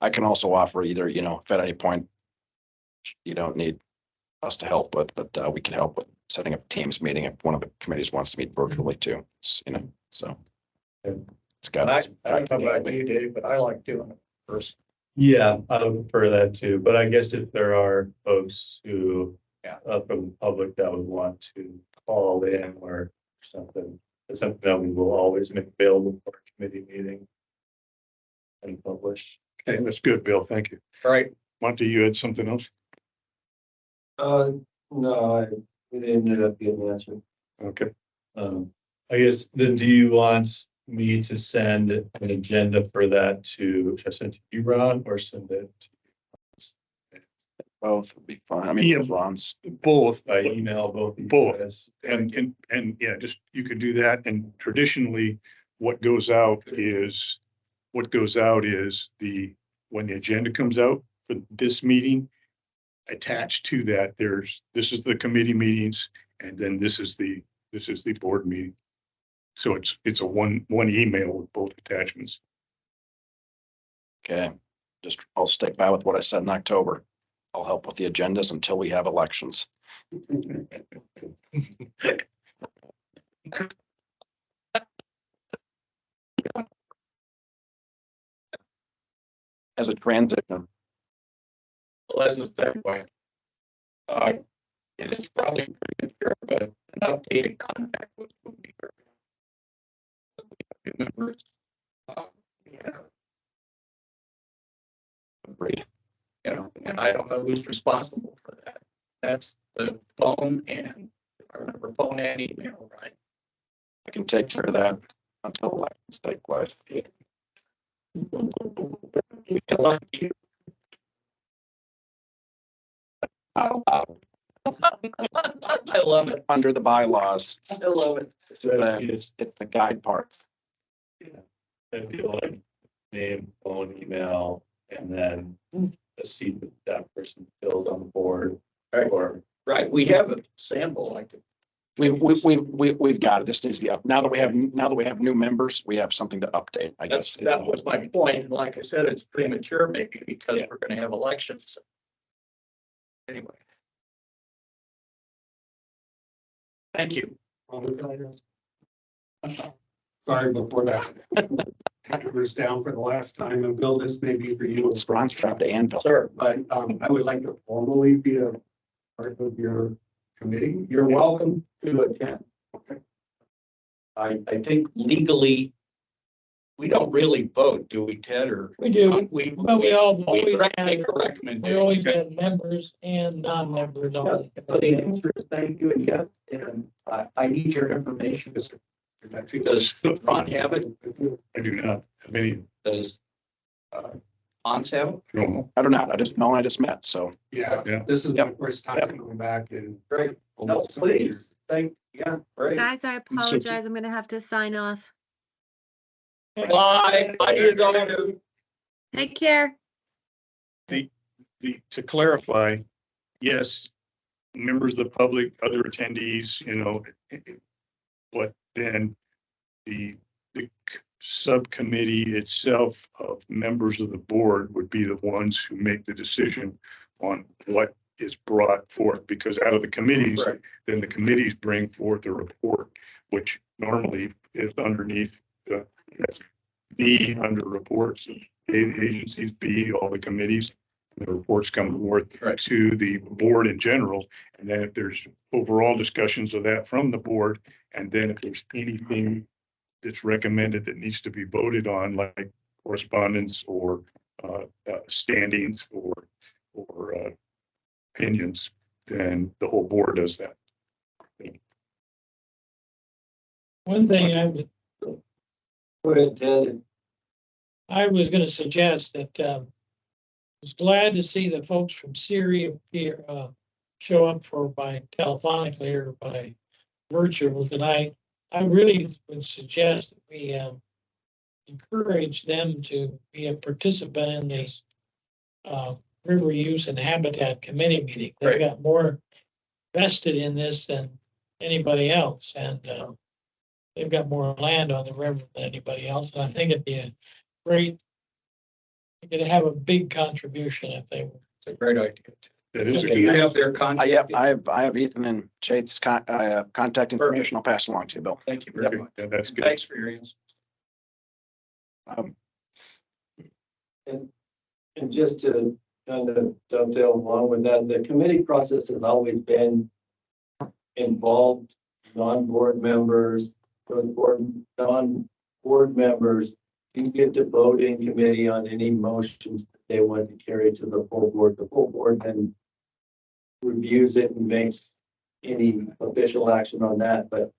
I can also offer either, if at any point you don't need us to help with, but we can help with setting up a Teams meeting if one of the committees wants to meet virtually too. So it's got. I don't know about you, Dave, but I like doing it first. Yeah, I would prefer that too, but I guess if there are folks who, from the public that would want to call in or something, it's something that we will always make available for a committee meeting and publish. Okay, that's good, Bill. Thank you. All right. Monty, you had something else? No, it ended up being answered. Okay. I guess then do you want me to send an agenda for that should I send it to you, Ron, or send it Both would be fine. I mean, Yeah. Ron's. Both. by email, both? of you Both. guys? And yeah, just, you could do that. And traditionally, what goes out is when the agenda comes out for this meeting, attached to that, this is the committee meetings, and then this is the board meeting. So it's a one email with both attachments. Okay. I'll stick by with what I said in October. I'll help with the agendas until we have elections. As a transition. Well, as a segue, it is probably premature, but an updated contact would be great. Members, yeah, Agreed. and I don't know who's responsible for that. That's the phone and, I remember phone and email, right? I can take care of that until elections take place. I love it. Under the bylaws, I love it. it's the guide part. I feel like name, phone, email, and then a seat that person fills on the board. Or Right, we have a sample like it. We've got it. This needs to be up. Now that we have new members, we have something to update, I guess. That was my point. And like I said, it's premature maybe because we're gonna have elections. Anyway. Thank you. Sorry before that. Was down for the last time, and Bill, this may be for you. It's Ron's job to anvil. Sir, but I would like to formally be a part of your committee. You're welcome to attend. I think legally, we don't really vote, do we, Ted, or? We do, We, but we all, we always make had, a we recommendation. always had members and non-members on. The answer is thank you, and yes, and I need your information. Does Ron have it? I do not have any. Does Hans have it? No. I don't know. I just met, so. Yeah, Yeah. this is my Yep. first time coming back and. Great. No, please. Great. Guys, I apologize. I'm gonna have to sign off. Bye. I need to go to. Take care. To clarify, yes, members of the public, other attendees, but then the subcommittee itself of members of the board would be the ones who make the decision on what is brought forth, because out of the committees, Right. then the committees bring forth a report, which normally is underneath B under reports, agencies, B, all the committees. the reports come forth Right. to the board in general. And then if there's overall discussions of that from the board, and then if there's anything that's recommended that needs to be voted on, like correspondence or standings or opinions, then the whole board does that. One thing I would, Go ahead, Ted. I was gonna suggest that, was glad to see the folks from Syria here, show up for by telephonically or by virtual tonight. I really would suggest that we, encourage them to be a participant in this, river use and habitat committee meeting. They've Right. got more vested in this than anybody else, and, they've got more land on the river than anybody else, and I think it'd be a great, they could have a big contribution if they were. It's a great idea. That is a Do you good. have their contact? I have Ethan and Jade's contact information. I'll pass along to you, Bill. Thank you very much. Yeah, that's good. Thanks for your answer. Um, And just to kind of dovetail along with that, the committee process has always been involved non-board members, non-board members. You get to vote in committee on any motions that they want to carry to the full board. The full board then reviews it and makes any official action on that, but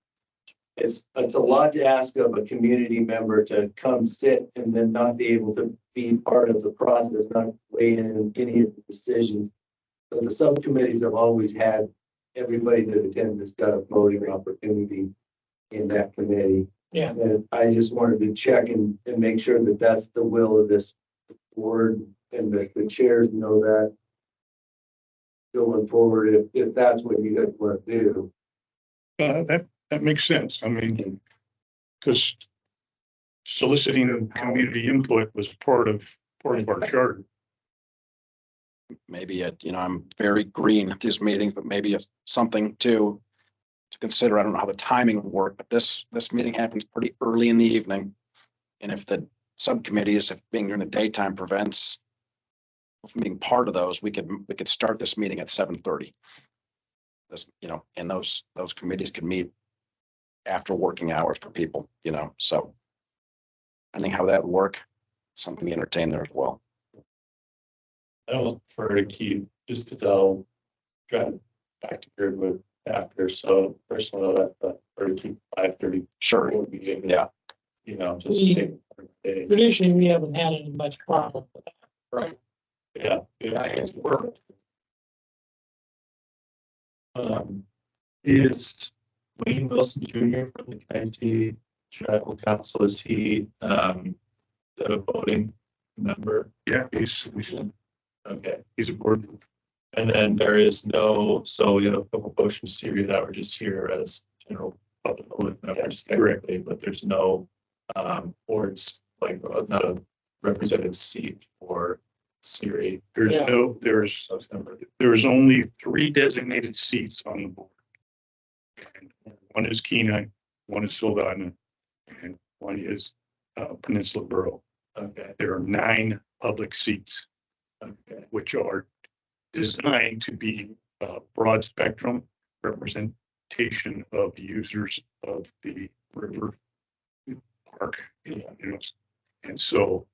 it's a lot to ask of a community member to come sit and then not be able to be part of the process, not weigh in any of the decisions. So the subcommittees have always had everybody that attends has got a voting opportunity in that committee. Yeah. And I just wanted to check and make sure that that's the will of this board and that the chairs know that going forward, if that's what you guys want to do. That makes sense. I mean, because soliciting community input was part of our charter. Maybe I'm very green at these meetings, but maybe it's something to consider. I don't know how the timing will work, but this meeting happens pretty early in the evening. And if the subcommittees, if being during the daytime prevents from being part of those, we could start this meeting at 7:30. This, and those committees could meet after working hours for people, so I think how that would work, something to entertain there as well. I don't prefer to keep, just because I'll drive back to Girdwood after, so personally, I prefer to keep 5:30. Sure. Yeah. Just We- take a day. Traditionally, we haven't had any much problem with that. Right. Yeah, it's work. Is Wayne Wilson Jr. from the Kenai Tribal Council, is he, the voting member? Yeah, he's Okay, a board. and then there is no, so, a couple Ocean Syria that were just here as general public members directly, but there's no, boards, like, not a represented seat for Syria. Yeah. There's only 3 designated seats on the board. And one is Kenai, one is Sildana, and one is Peninsula Borough. Okay, There are 9 public seats, okay, which are designed to be broad spectrum representation of users of the river park. And so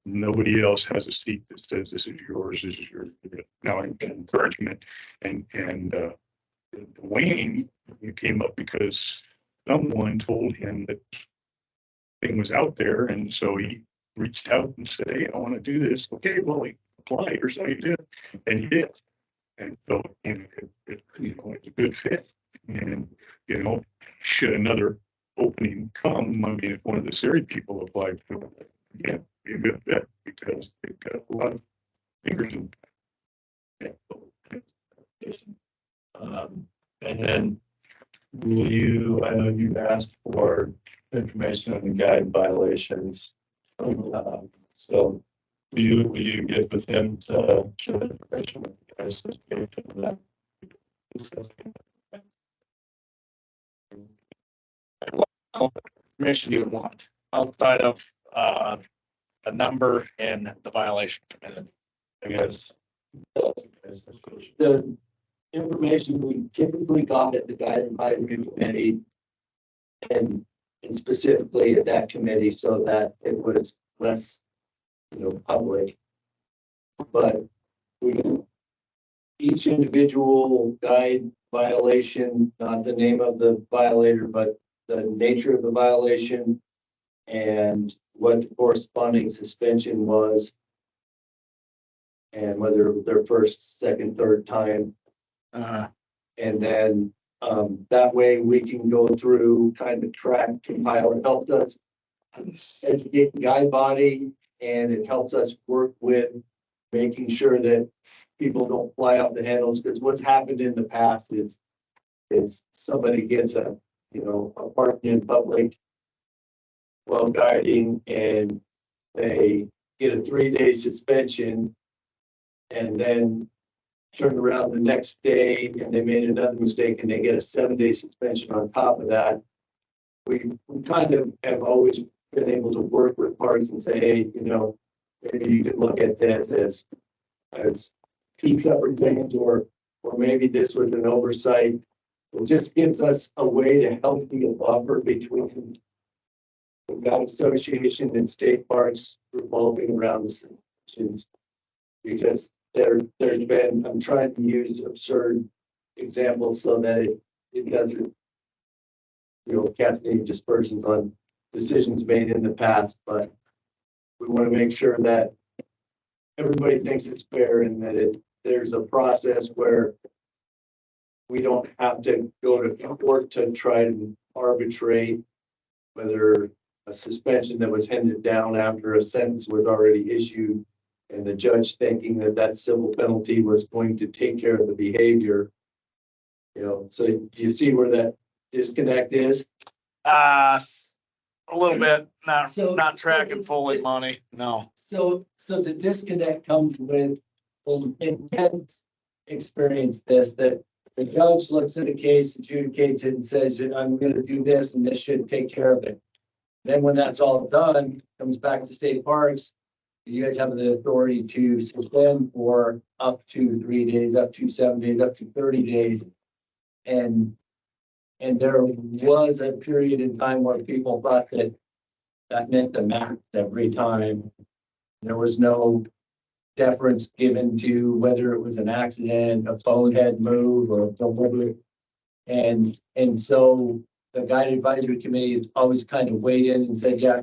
nobody else has a seat that says this is yours, this is your, now encouragement. And Wayne came up because someone told him that thing was out there, and so he reached out and said, "Hey, I want to do this." Okay, well, he applied, or so he did, and he did. And so, it's a good fit. And should another opening come, I mean, if one of the Surrey people applied for it, again, be a good fit because they've got a lot of fingers in. And then will you, I know you asked for information on the guide violations. So will you get with him to share the information with you guys? Information you want outside of a number and the violation committed. I guess. The information we typically got at the guide advisory committee and specifically at that committee so that it was less, public. But we, each individual guide violation, not the name of the violator, but the nature of the violation and what the corresponding suspension was and whether it was their first, second, third time. And then that way we can go through kind of track compile. It helped us educate the guide body and it helps us work with making sure that people don't fly off the handles, because what's happened in the past is somebody gets a parking in public while guiding and they get a 3-day suspension and then turn around the next day and they made another mistake and they get a 7-day suspension on top of that. We kind of have always been able to work with parties and say, hey, maybe you could look at this as peak separate things, or maybe this was an oversight. It just gives us a way to help be a buffer between the guide association and state parks revolving around the sanctions. Because there's been, I'm trying to use absurd examples so that it doesn't, cascade dispersions on decisions made in the past, but we want to make sure that everybody thinks it's fair and that there's a process where we don't have to go to court to try to arbitrate whether a suspension that was handed down after a sentence was already issued and the judge thinking that civil penalty was going to take care of the behavior. So you see where that disconnect is? A little bit, not tracking fully money, no. So the disconnect comes with, in Ken's experience that the judge looks at a case, adjudicates it and says, I'm gonna do this and this should take care of it. Then when that's all done, comes back to state parks, you guys have the authority to suspend for up to 3 days, up to 7 days, up to 30 days. And there was a period in time where people thought that meant the max every time. There was no deference given to whether it was an accident, a phone had moved or whatever. And so the guide advisory committee has always kind of weighed in and said, yeah,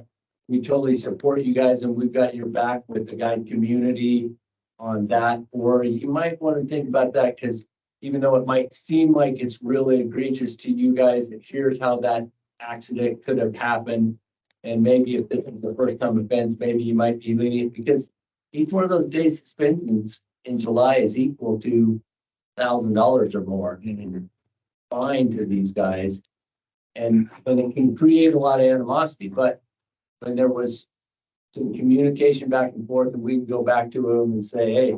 we totally support you guys and we've got your back with the guide community on that. Or you might want to think about that because even though it might seem like it's really egregious to you guys, here's how that accident could have happened. And maybe if this is the first time offense, maybe you might be lenient because each one of those days suspensions in July is equal to $1,000 or more fine to these guys. And it can create a lot of animosity, but when there was some communication back and forth and we can go back to them and say, hey,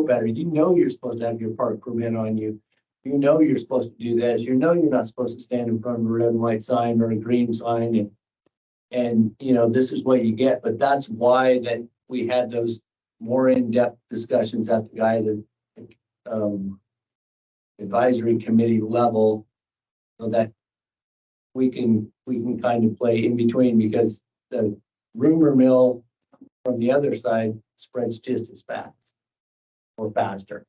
better. You're supposed to have your park permit on you. You're supposed to do this. You're not supposed to stand in front of a red and white sign or a green sign. And this is what you get. But that's why that we had those more in-depth discussions at the guide advisory committee level so that we can kind of play in between because the rumor mill from the other side spreads just as fast or faster.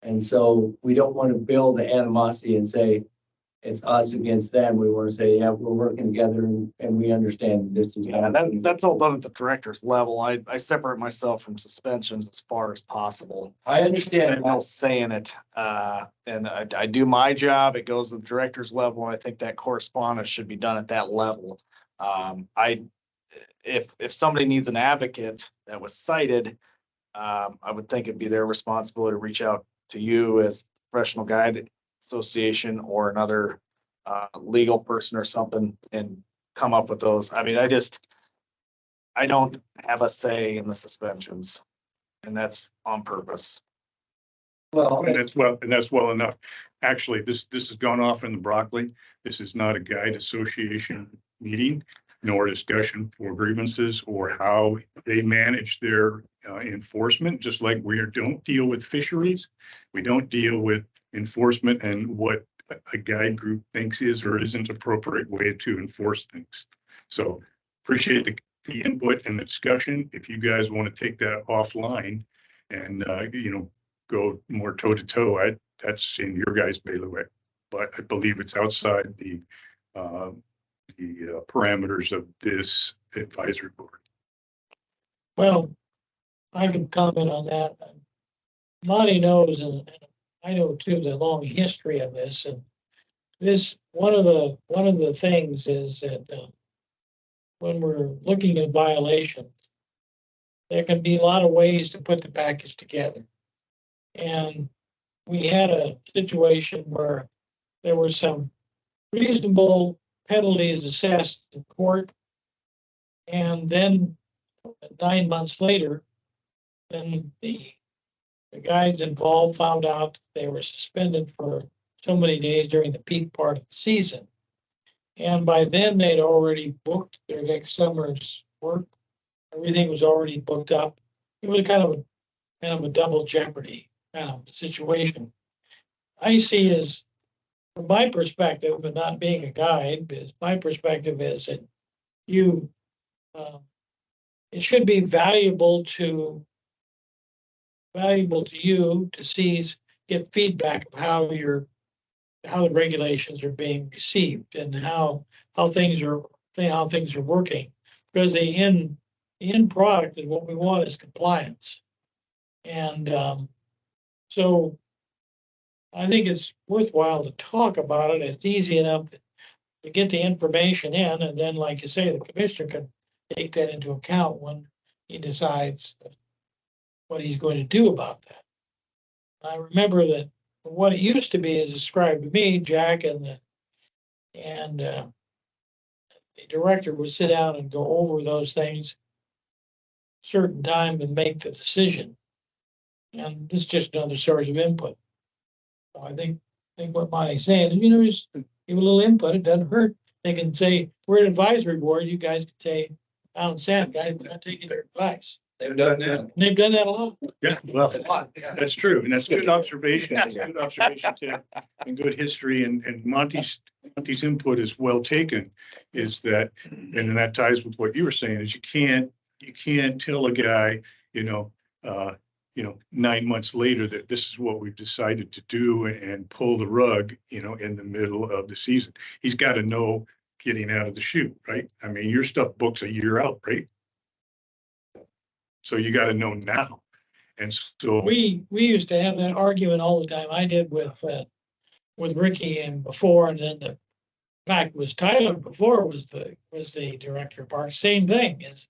And so we don't want to build the animosity and say it's us against them. We want to say, yeah, we're working together and we understand this is. Yeah, that's all done at the director's level. I separate myself from suspensions as far as possible. I understand. I'm not saying it, and I do my job. It goes to the director's level, and I think that correspondence should be done at that level. If somebody needs an advocate that was cited, I would think it'd be their responsibility to reach out to you as professional guide association or another legal person or something and come up with those. I mean, I don't have a say in the suspensions, and that's on purpose. Well, And that's well enough. Actually, this has gone off in the broccoli. This is not a guide association meeting. nor discussion for grievances or how they manage their enforcement, just like we don't deal with fisheries. We don't deal with enforcement and what a guide group thinks is or isn't appropriate way to enforce things. So appreciate the input and the discussion. If you guys want to take that offline and, go more toe to toe, that's in your guys' bailiwick. But I believe it's outside the parameters of this advisory board. Well, I can comment on that. Monty knows, and I know too, the long history of this. And this, one of the things is that when we're looking at violations, there can be a lot of ways to put the package together. And we had a situation where there were some reasonable penalties assessed in court. And then 9 months later, then the guides involved found out they were suspended for so many days during the peak part of the season. And by then they'd already booked their next summer's work. Everything was already booked up. It was kind of a double jeopardy kind of situation. I see as, from my perspective, but not being a guide, but my perspective is that it should be valuable to you to see, get feedback of how the regulations are being received and how things are working. Because the end product is what we want is compliance. And so I think it's worthwhile to talk about it. It's easy enough to get the information in, and then, like you say, the commissioner can take that into account when he decides what he's going to do about that. I remember that what it used to be is described to me, Jack and the director would sit down and go over those things certain time and make the decision. And this is just another source of input. So I think what Monty's saying, just give a little input, it doesn't hurt. They can say, we're an advisory board, you guys can say, Alan Sand, guys, we're not taking their advice. They've done that. And they've done that a lot. Yeah, well, that's true. And that's good observation. That's good observation, Tim, and good history. And Monty's input is well taken, is that, and that ties with what you were saying, is you can't tell a guy, 9 months later that this is what we've decided to do and pull the rug, in the middle of the season. He's got to know getting out of the chute, right? I mean, your stuff books a year out, right? So you got to know now. And so We used to have that argument all the time. I did with Ricky and before, and then the fact was Tyler before was the director of parks. Same thing, is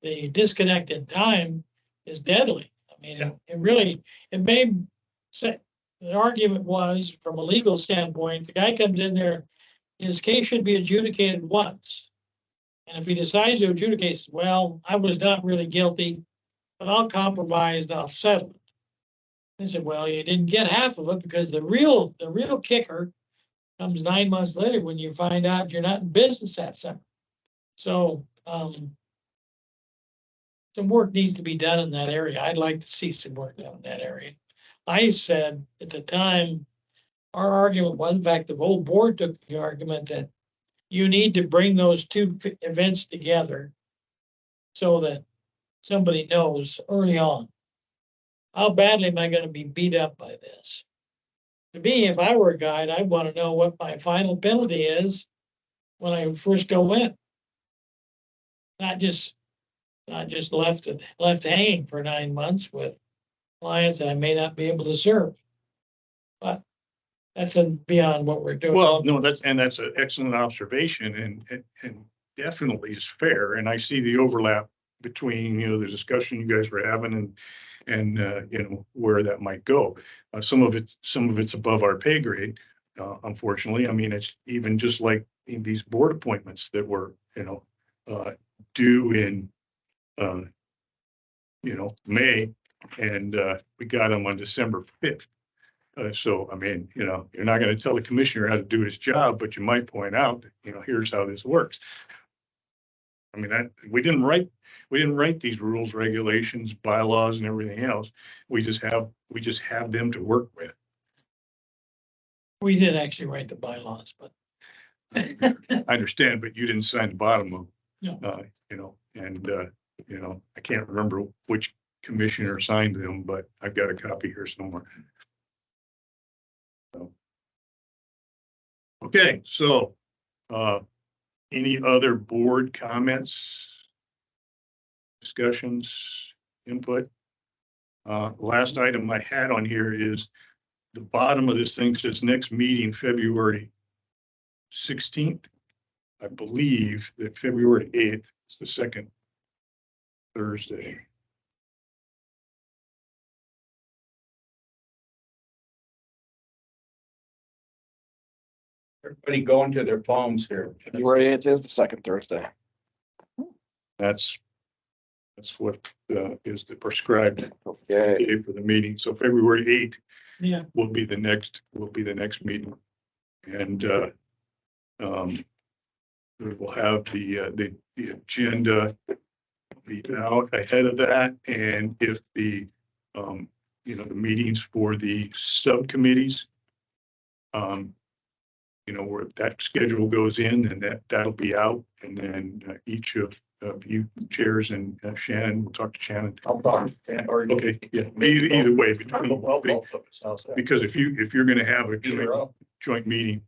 the disconnect in time is deadly. I mean, it made say the argument was, from a legal standpoint, the guy comes in there, his case should be adjudicated once. And if he decides to adjudicate, well, I was not really guilty, but I'll compromise, I'll settle it. They said, well, you didn't get half of it, because the real kicker comes 9 months later when you find out you're not in business that summer. So some work needs to be done in that area. I'd like to see some work done in that area. I said at the time, our argument was, in fact, the whole board took the argument that you need to bring those two events together so that somebody knows early on, how badly am I going to be beat up by this? To me, if I were a guide, I'd want to know what my final penalty is when I first go in. Not just left hanging for 9 months with clients that I may not be able to serve. But that's beyond what we're doing. well, no, that's an excellent observation and definitely is fair. And I see the overlap between, the discussion you guys were having and where that might go. Some of it's above our pay grade, unfortunately. I mean, it's even just like in these board appointments that were, due in, May, and we got them on December 5th. So, I mean, you're not going to tell the commissioner how to do his job, but you might point out, here's how this works. I mean, we didn't write these rules, regulations, bylaws and everything else. We just have them to work with. We did actually write the bylaws, but I understand, but you didn't sign the bottom of, No. you know, and, you know, I can't remember which commissioner signed them, but I've got a copy here somewhere. So. Okay, so, any other board comments, discussions, input? Last item I had on here is the bottom of this thing says next meeting, February 16th. I believe that February 8th is the second Thursday. Everybody going to their phones here. February 8th is the second Thursday. That's what is the prescribed Okay. day for the meeting. So February 8th yeah, will be the next meeting. And we'll have the agenda be out ahead of that. And if the you know, the meetings for the subcommittees, you know, where that schedule goes in, and that'll be out. And then each of you chairs and Shannon, we'll talk to Shannon. I'll talk to Dan, or Okay, yeah, either way, well, both of us, how's that? because if you're gonna have a Either up. joint meeting,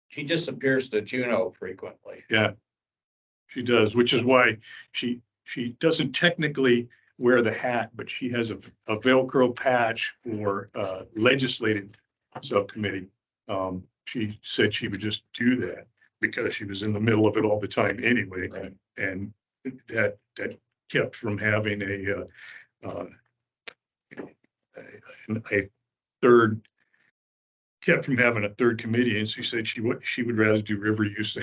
She disappears to Juneau frequently. yeah, she does, which is why she doesn't technically wear the hat, but she has a Velcro patch for legislative subcommittee. She said she would just do that because she was in the middle of it all the time anyway. Right. And that kept from having a third, kept from having a third committee. And she said she would rather do river use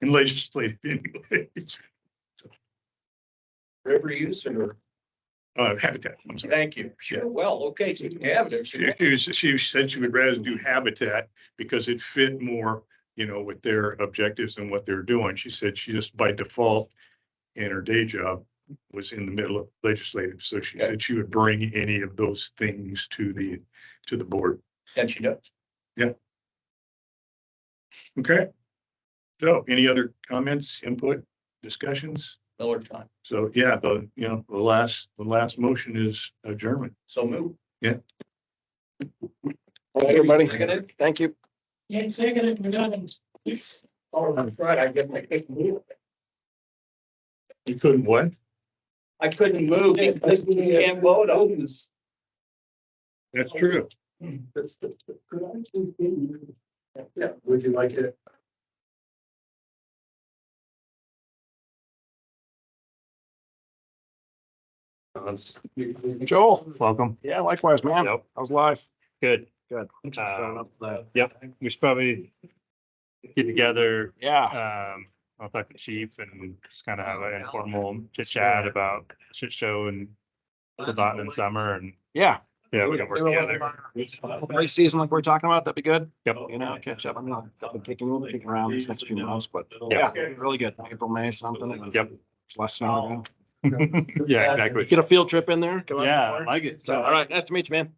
and legislative anyway. River use or, Habitat. I'm sorry. thank you. Sure, well, okay, so you can have it. if you want. She said she would rather do habitat because it fit more, you know, with their objectives and what they're doing. She said she just by default in her day job was in the middle of legislative. So she said she would bring any of those things to the board. And she does. Yeah. Okay. So any other comments, input, discussions? Miller time. So yeah, the last motion is adjournment. So move. All right, everybody. Seconded? Thank you. yeah, second it, we're done. Oh, that's right, I get my couldn't move. You couldn't what? I couldn't move because we can't vote on this. That's true. Yeah, would you like it? Joel. Welcome. Yeah, likewise, man. Yep. How's life? Good. Good. Thanks for showing up today. Yep. We should probably get together. Yeah. I'll talk to Chief and just kind of have an informal chit chat about shit show and forgotten in summer and Yeah. yeah, we can work together. Race season like we're talking about, that'd be good. Yep. You know, catch up. I mean, I've been kicking around these next few months, but Yeah. yeah, really good. April, May, something. Yep. It's less snow. Yeah, exactly. Get a field trip in there. Come out Yeah, more. I like it. So, all right, nice to meet you, man.